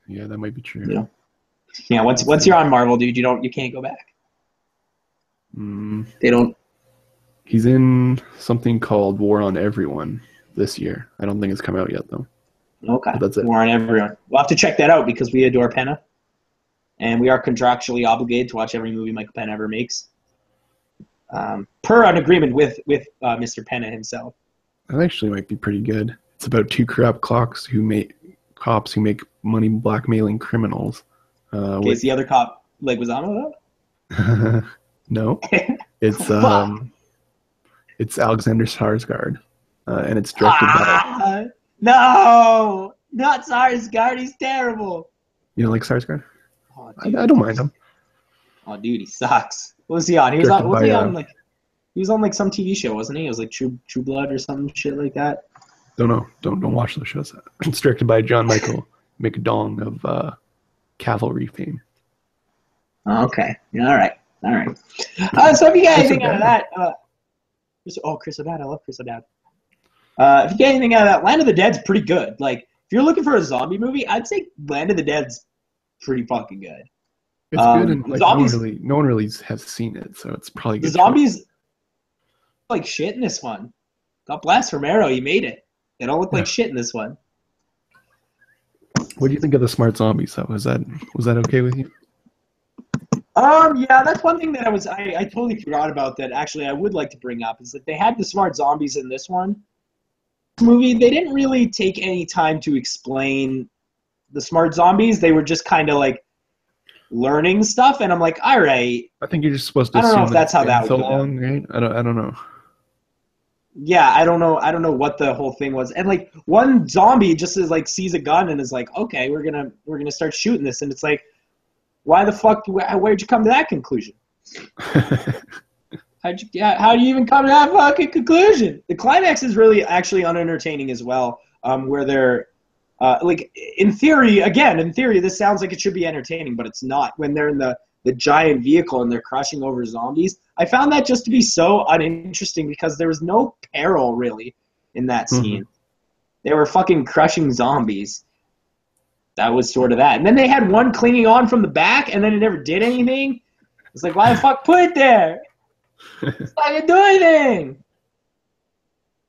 Yeah, that might be true. You know? Yeah, once you're on Marvel, dude, you can't go back. They don't. He's in something called War on Everyone this year. I don't think it's come out yet though. Okay. But that's it. War on Everyone. We'll have to check that out because we adore Pena, and we are contractually obligated to watch every movie Michael Pena ever makes, per an agreement with Mr. Pena himself. That actually might be pretty good. It's about two corrupt cops who make money blackmailing criminals. Okay, is the other cop Leguizamo though? No, it's Alexander Skarsgård, and it's directed by. No, not Skarsgård. He's terrible. You don't like Skarsgård? Oh, I don't mind him. Oh, dude, he sucks. What was he on? He was on like some TV show, wasn't he? It was like True Blood or some shit like that. Don't know. Don't watch those shows. It's directed by John Michael McDong of Cavalry fame. Okay. All right. So if you get anything out of that, Chris O'Dowd. I love Chris O'Dowd. If you get anything out of that, Land of the Dead's pretty good. Like, if you're looking for a zombie movie, I'd say Land of the Dead's pretty fucking good. It's good, and like, no one really has seen it, so it's probably good. The zombies like shit in this one. God bless Romero, he made it. They don't look like shit in this one. What do you think of the smart zombies? Though was that okay with you? Yeah, that's one thing that I totally forgot about that actually I would like to bring up is that they had the smart zombies in this movie. They didn't really take any time to explain the smart zombies. They were just kind of like learning stuff, and I'm like, all right. I think you're just supposed to. I don't know if that's how that would so go long, right? I don't know. Yeah, I don't know what the whole thing was. And like one zombie just is like sees a gun and is like, okay, we're gonna start shooting this, and it's like, why the fuck? Where'd you come to that conclusion? How do you even come to that fucking conclusion? The climax is really actually unentertaining as well. Where they're like in theory, this sounds like it should be entertaining, but it's not. When they're in the giant vehicle and they're crushing over zombies, I found that just to be so uninteresting because there was no peril really in that scene. Mm-hmm. They were fucking crushing zombies. That was sort of that. And then they had one clinging on from the back, and then it never did anything. It's like, why the fuck put it there? It's not gonna do anything.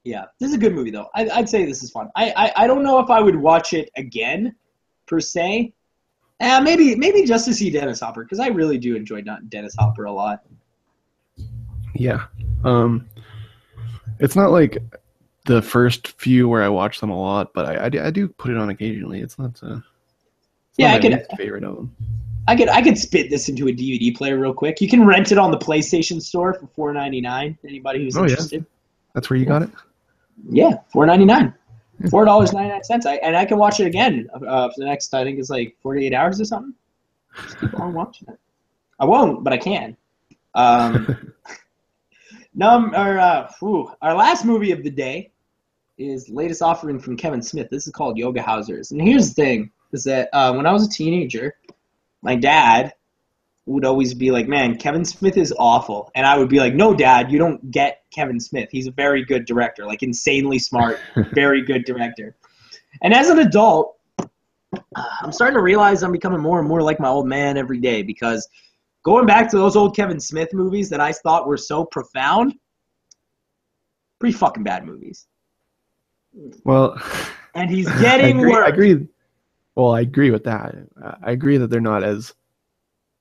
Yeah, this is a good movie though. I'd say this is fun. I don't know if I would watch it again, per se. Maybe just to see Dennis Hopper, because I really do enjoy Dennis Hopper a lot. Yeah. It's not like the first few where I watch them a lot, but I do put it on occasionally. It's not I could least favorite of them. I could spit this into a DVD player real quick. You can rent it on the PlayStation Store for $4.99. Anybody who's interested. Yeah. That's where you got it? Yeah, $4.99. $4.99. I can watch it again for the next, I think it's like 48 hours or something. Just keep on watching it. I won't, but I can. Our last movie of the day is the latest offering from Kevin Smith. This is called Yoga Housers. And here's the thing, is that when I was a teenager, my dad would always be like, man, Kevin Smith is awful. And I would be like, no, Dad, you don't get Kevin Smith. He's a very good director, like insanely smart, very good director. And as an adult, I'm starting to realize I'm becoming more and more like my old man every day, because going back to those old Kevin Smith movies that I thought were so profound, pretty fucking bad movies. Well, and he's getting worse. I agree. Well, I agree with that. I agree that they're not as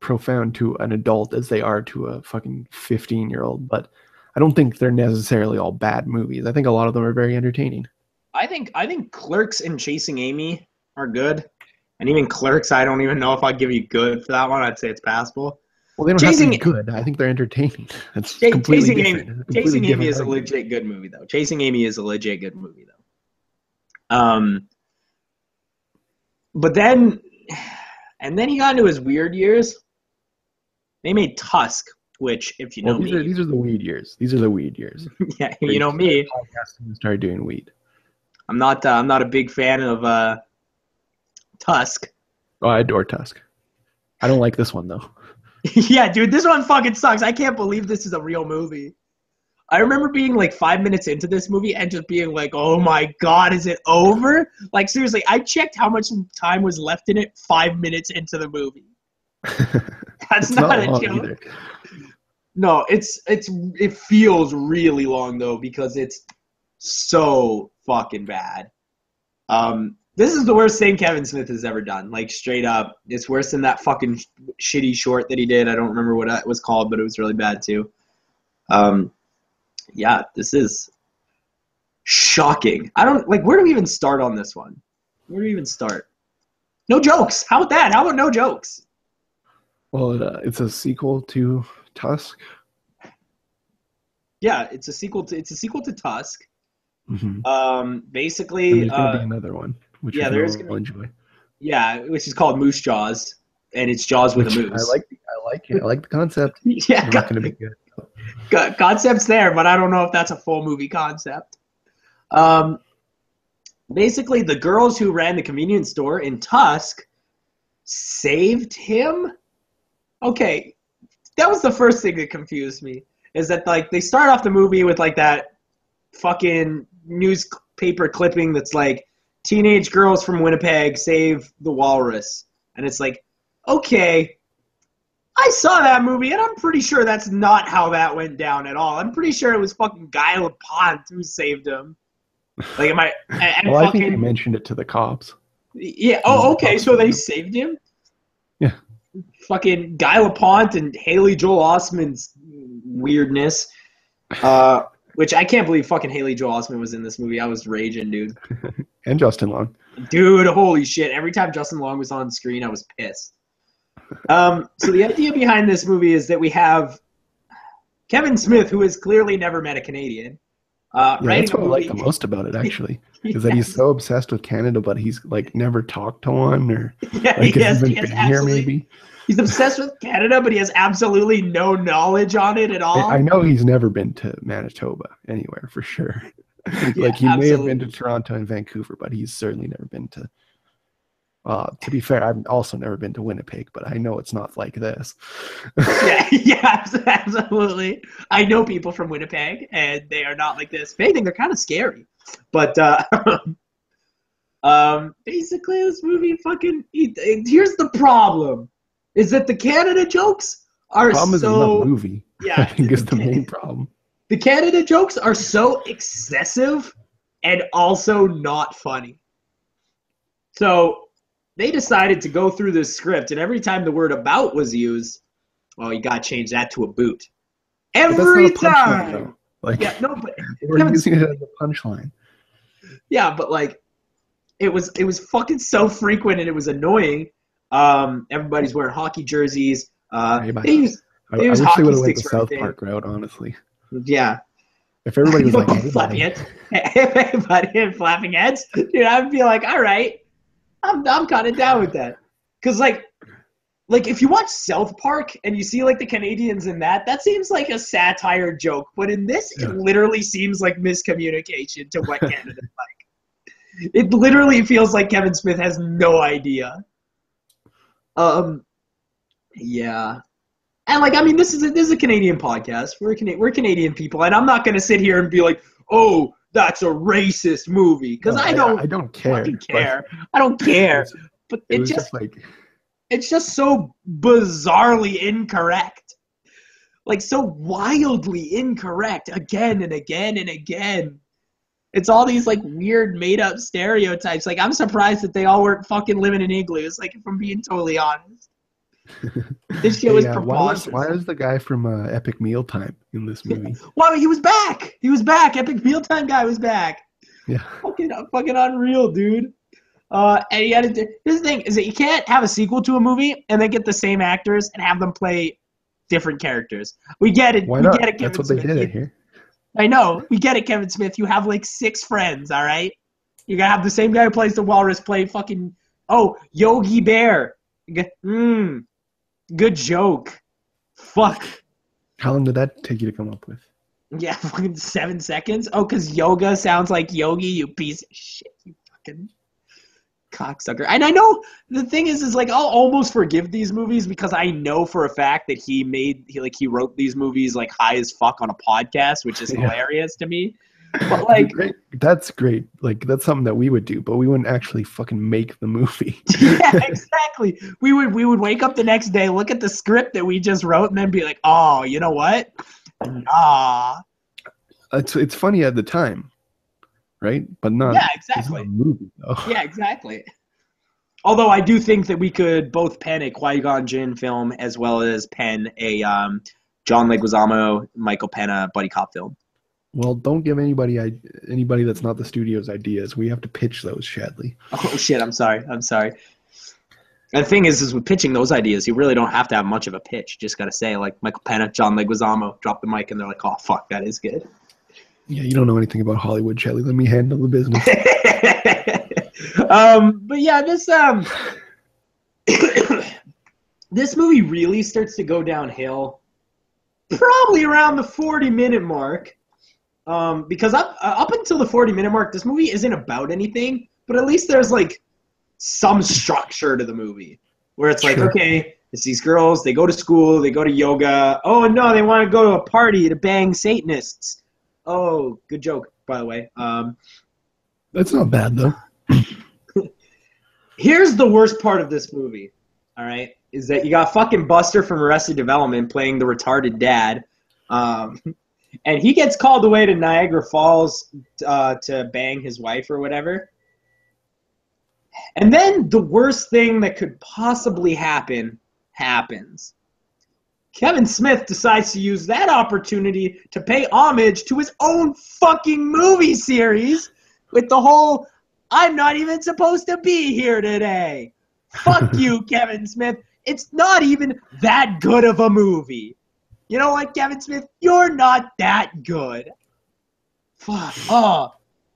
profound to an adult as they are to a fucking 15-year-old, but I don't think they're necessarily all bad movies. I think a lot of them are very entertaining. I think Clerks and Chasing Amy are good. And even Clerks, I don't even know if I'd give you good for that one. I'd say it's passable. Well, they don't have to be good. I think they're entertaining. That's completely different. Chasing Amy is a legit good movie, though. Chasing Amy is a legit good movie, though. But then he got into his weird years. They made Tusk, which, if you know me, these are the weed years. These are the weed years. Yeah, you know me. Started doing weed. I'm not a big fan of Tusk. Oh, I adore Tusk. I don't like this one though. Yeah, dude, this one fucking sucks. I can't believe this is a real movie. I remember being like 5 minutes into this movie and just being like, oh my God, is it over? Like, seriously, I checked how much time was left in it 5 minutes into the movie. That's not a joke. Either. No, it feels really long though, because it's so fucking bad. This is the worst thing Kevin Smith has ever done. Like, straight up, it's worse than that fucking shitty short that he did. I don't remember what it was called, but it was really bad too. Yeah, this is shocking. Where do we even start on this one? Where do we even start? No jokes. How about that? How about no jokes? Well, it's a sequel to Tusk. Yeah, it's a sequel to Tusk. Mm-hmm. Basically, and there's gonna be another one, which I'll enjoy. Yeah, which is called Moose Jaws, and it's Jaws with a moose. I like it. I like the concept. Yeah, not gonna be good. Concept's there, but I don't know if that's a full movie concept. Basically, the girls who ran the convenience store in Tusk saved him. Okay, that was the first thing that confused me. Is that, like, they start off the movie with like that fucking newspaper clipping that's like, teenage girls from Winnipeg save the walrus, and it's like, okay, I saw that movie, and I'm pretty sure that's not how that went down at all. I'm pretty sure it was fucking Guy Lapont who saved him. Like, I think they mentioned it to the cops. Yeah. Oh, okay. So they saved him. Yeah. Fucking Guy Lapont and Haley Joel Osment's weirdness. Which I can't believe fucking Haley Joel Osment was in this movie. I was raging, dude. And Justin Long. Dude, holy shit. Every time Justin Long was on screen, I was pissed. So the idea behind this movie is that we have Kevin Smith, who has clearly never met a Canadian. That's what I like the most about it, actually, is that he's so obsessed with Canada, but he's like never talked to one, or he hasn't been here, maybe. He's obsessed with Canada, but he has absolutely no knowledge on it at all. I know he's never been to Manitoba anywhere for sure. Like, he may have been to Toronto and Vancouver, but he's certainly never been to. To be fair, I've also never been to Winnipeg, but I know it's not like this. yeah, absolutely. I know people from Winnipeg, and they are not like this. If anything, they're kind of scary. But basically, this movie here's the problem: is that the Canada jokes are problem is not the movie. Yeah, I think is the main problem. The Canada jokes are so excessive and also not funny. So they decided to go through this script, and every time the word "about" was used, well, you got to change that to a boot. Every time. Like, yeah, no, but we're using it as a punchline. Yeah, but like, it was fucking so frequent, and it was annoying. Everybody's wearing hockey jerseys. I wish they would have went the South Park route, honestly. Yeah. If everybody was like, flapping heads, flapping heads, dude, I'd be like, all right, I'm kind of down with that. Because like if you watch South Park and you see like the Canadians in that seems like a satire joke. But in this, It literally seems like miscommunication to what Canada's like. It literally feels like Kevin Smith has no idea. Yeah. And like, I mean, this is a Canadian podcast. We're Canadian people, and I'm not gonna sit here and be like, oh, that's a racist movie, because No, I don't I don't care. fucking care. I don't care. But it was just like, it's just so bizarrely incorrect. Like, so wildly incorrect again and again and again. It's all these, like, weird made-up stereotypes. Like, I'm surprised that they all weren't fucking living in igloos, like, if I'm being totally honest. This shit was preposterous. Why was the guy from Epic Mealtime in this movie? Well, he was back. He was back. Epic Mealtime guy was back. Yeah. Fucking unreal, dude. And he had to, here's the thing, is that you can't have a sequel to a movie and then get the same actors and have them play different characters. We get it. Why not? Get it, Kevin That's what Smith. they did here. I know. We get it, Kevin Smith. You have like 6 friends, all right? You gotta have the same guy who plays the walrus play fucking, Yogi Bear. Good joke. Fuck. How long did that take you to come up with? Yeah, fucking 7 seconds. Oh, because yoga sounds like Yogi, you piece of shit. You fucking cocksucker. And I know the thing is like, I'll almost forgive these movies because I know for a fact that he wrote these movies like high as fuck on a podcast, which is hilarious to me. But like, that's great. Like, that's something that we would do, but we wouldn't actually fucking make the movie. Yeah, exactly. We would wake up the next day, look at the script that we just wrote, and then be like, oh, you know what? It's funny at the time, right? But not. Yeah, exactly. It's not a movie, though. Yeah, exactly. Although I do think that we could both pen a Qui-Gon Jinn film as well as pen a John Leguizamo, Michael Pena buddy cop film. Well, don't give anybody that's not the studio's ideas. We have to pitch those, Shadley. Oh shit! I'm sorry. And the thing is with pitching those ideas, you really don't have to have much of a pitch. You just gotta say like Michael Pena, John Leguizamo, drop the mic, and they're like, "Oh fuck, that is good." Yeah, you don't know anything about Hollywood, Shadley. Let me handle the business. But yeah, this this movie really starts to go downhill probably around the 40-minute mark. Because up until the 40-minute mark, this movie isn't about anything, but at least there's like some structure to the movie where it's like, okay, it's these girls, they go to school, they go to yoga. Oh no, they want to go to a party to bang Satanists. Oh, good joke, by the way. That's not bad though. Here's the worst part of this movie, all right, is that you got fucking Buster from Arrested Development playing the retarded dad. And he gets called away to Niagara Falls to bang his wife or whatever. And then the worst thing that could possibly happen happens. Kevin Smith decides to use that opportunity to pay homage to his own fucking movie series with the whole, I'm not even supposed to be here today. Fuck you, Kevin Smith. It's not even that good of a movie. You know what, Kevin Smith? You're not that good. Fuck. Oh,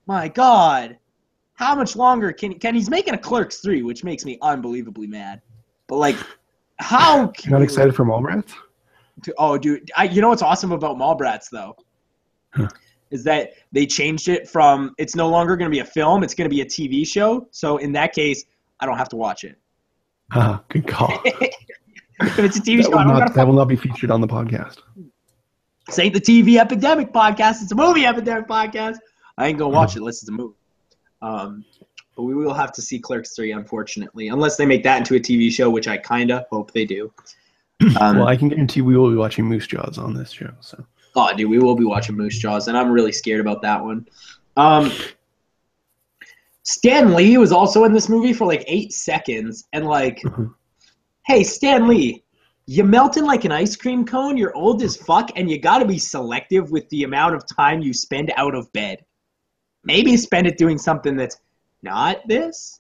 my God. How much longer can he's making a Clerks 3, which makes me unbelievably mad. But, like, how can You're not excited for Mallrats? Oh, dude. You know what's awesome about Mallrats, though? Huh. Is that they changed it from, it's no longer going to be a film, it's going to be a TV show. So, in that case, I don't have to watch it. Good call. If it's a TV show, that will not be featured on the podcast. This ain't the TV Epidemic podcast. It's a movie Epidemic podcast. I ain't going to watch it unless it's a movie. But we will have to see Clerks 3, unfortunately. Unless they make that into a TV show, which I kind of hope they do. Well, I can guarantee we will be watching Moose Jaws on this show. So. Oh, dude, we will be watching Moose Jaws, and I'm really scared about that one. Stan Lee was also in this movie for like 8 seconds, and like... Hey, Stan Lee, you melting like an ice cream cone, you're old as fuck, and you gotta be selective with the amount of time you spend out of bed. Maybe spend it doing something that's not this?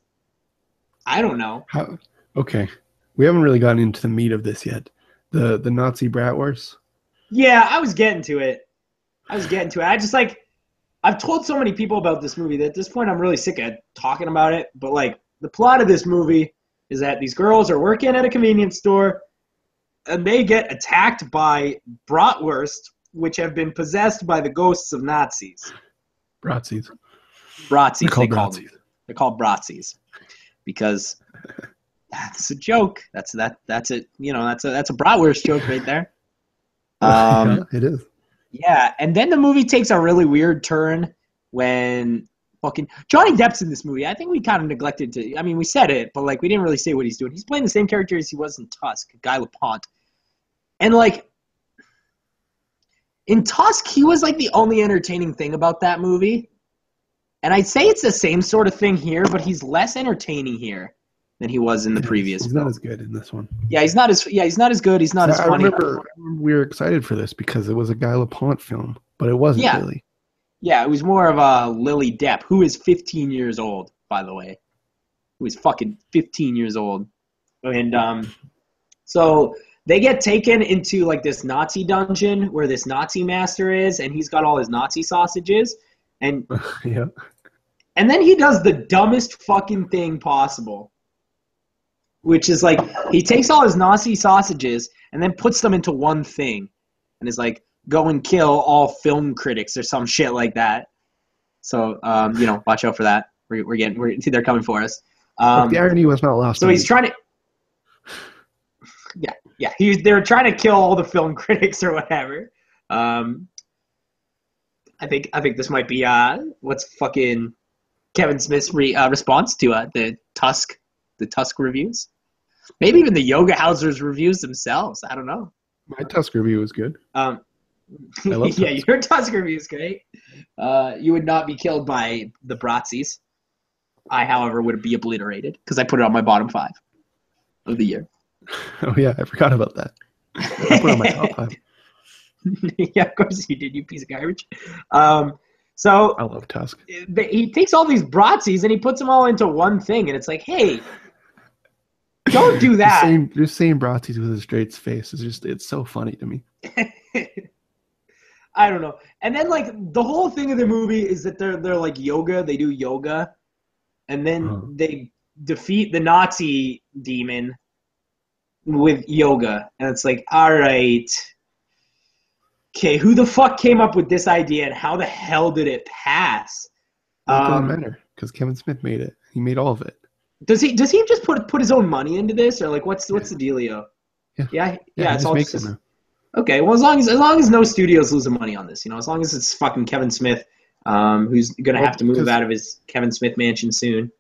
I don't know. Okay. We haven't really gotten into the meat of this yet. The Nazi bratwurst? Yeah, I was getting to it. I just like, I've told so many people about this movie that at this point I'm really sick of talking about it, but like, the plot of this movie is that these girls are working at a convenience store and they get attacked by bratwurst, which have been possessed by the ghosts of Nazis. Bratzies. They're called Bratzies because That's a joke. That's it. That's a bratwurst joke right there. Yeah, it is. Yeah, and then the movie takes a really weird turn when fucking Johnny Depp's in this movie. I think we kind of neglected to. I mean, we said it, but like we didn't really say what he's doing. He's playing the same character as he was in Tusk, Guy Lapointe, and like in Tusk, he was like the only entertaining thing about that movie. And I'd say it's the same sort of thing here, but he's less entertaining here than he was in the previous. He's not as good in this one. He's not as good. He's not as funny. I remember we were excited for this because it was a Guy Lapointe film, but it wasn't really. Yeah, it was more of a Lily Depp, who is 15 years old, by the way. Who is fucking 15 years old. And so they get taken into like this Nazi dungeon where this Nazi master is, and he's got all his Nazi sausages. And yeah. And then he does the dumbest fucking thing possible, which is like he takes all his Nazi sausages and then puts them into one thing and is like, go and kill all film critics or some shit like that. So, watch out for that. They're coming for us. The irony was not lost. So he's trying to, yeah. They're trying to kill all the film critics or whatever. I think this might be what's fucking Kevin Smith's response to the Tusk reviews. Maybe even the Yoga Housers reviews themselves. I don't know. My Tusk review was good. Yeah, your Tusk review is great. You would not be killed by the Bratzies. I, however, would be obliterated because I put it on my bottom 5 of the year. Oh yeah, I forgot about that. I put it on my top 5. Yeah, of course you did, you piece of garbage. So I love Tusk. He takes all these Bratzies and he puts them all into one thing, and it's like, hey, don't do that. Just saying Bratzies with a straight face is it's so funny to me. I don't know. And then like the whole thing of the movie is that they're like yoga, they do yoga, and then they defeat the Nazi demon with yoga, and it's like, all right. Okay, who the fuck came up with this idea, and how the hell did it pass? It doesn't matter because Kevin Smith made it. He made all of it. Does he just put his own money into this, or like what's the dealio? Yeah. It's all just okay. Well, as long as no studios losing money on this, as long as it's fucking Kevin Smith, who's gonna have to move out of his Kevin Smith mansion soon.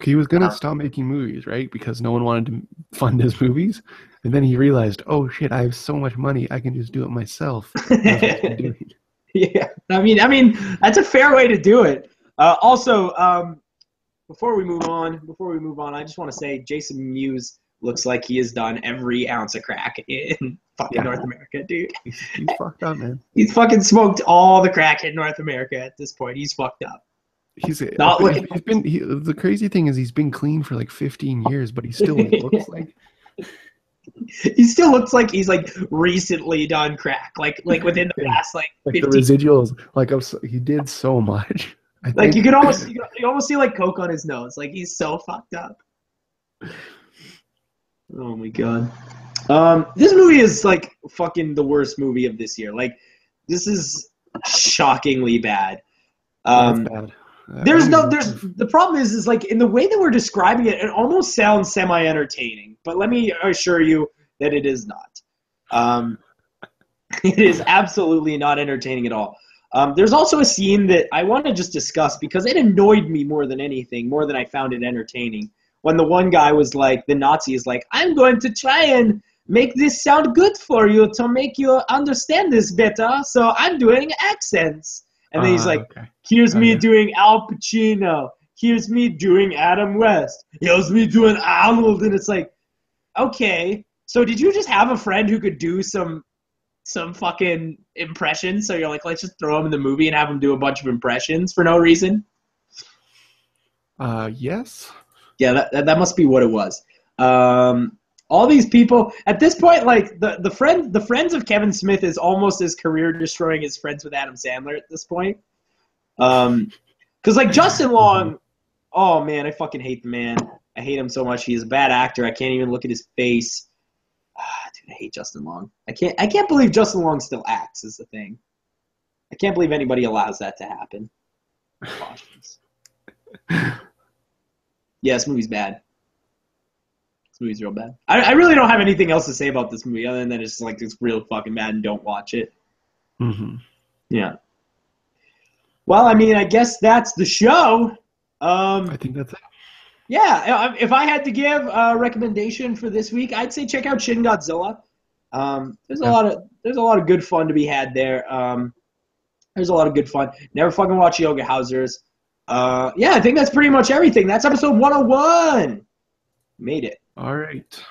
He was gonna stop making movies, right? Because no one wanted to fund his movies. And then he realized, oh shit, I have so much money, I can just do it myself. Yeah, I mean, that's a fair way to do it. Also, before we move on, I just want to say Jason Mewes looks like he has done every ounce of crack in fucking North America, dude. He's fucked up, man. He's fucking smoked all the crack in North America at this point. He's fucked up. The crazy thing is he's been clean for like 15 years, but he still looks like. He still looks like he's like recently done crack, like within the past like 15. The residuals, like he did so much. Like you almost see like coke on his nose. Like he's so fucked up. Oh my god. This movie is like fucking the worst movie of this year. Like this is shockingly bad. That's bad. The problem is like in the way that we're describing it, it almost sounds semi-entertaining, but let me assure you that it is not. It is absolutely not entertaining at all. There's also a scene that I want to just discuss because it annoyed me more than anything, more than I found it entertaining. When the one guy was like, the Nazi is like, I'm going to try and make this sound good for you to make you understand this better, so I'm doing accents. And then he's like, here's me doing Al Pacino. Here's me doing Adam West. Here's me doing Arnold. And it's like, okay, so did you just have a friend who could do some fucking impressions? So you're like, let's just throw him in the movie and have him do a bunch of impressions for no reason? Yes. Yeah, that must be what it was. All these people at this point, like the friends of Kevin Smith is almost as career destroying as Friends with Adam Sandler at this point. Because like Justin Long, oh man, I fucking hate the man. I hate him so much. He's a bad actor. I can't even look at his face. Dude, I hate Justin Long. I can't believe Justin Long still acts is the thing. I can't believe anybody allows that to happen. Yeah, this movie's bad. This movie's real bad. I really don't have anything else to say about this movie other than that it's like it's real fucking bad and don't watch it. Mm-hmm. Yeah. Well, I mean, I guess that's the show. I think that's it. Yeah, if I had to give a recommendation for this week, I'd say check out Shin Godzilla. There's a lot of good fun to be had there. There's a lot of good fun. Never fucking watch Yoga Housers. Yeah, I think that's pretty much everything. That's episode 101. Made it. All right.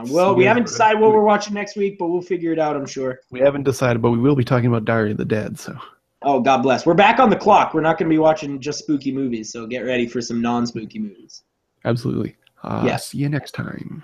Well, we haven't decided what we're watching next week, but we'll figure it out, I'm sure. We haven't decided, but we will be talking about Diary of the Dead. So. Oh, God bless. We're back on the clock. We're not going to be watching just spooky movies, so get ready for some non-spooky movies. Absolutely. Yeah. See you next time.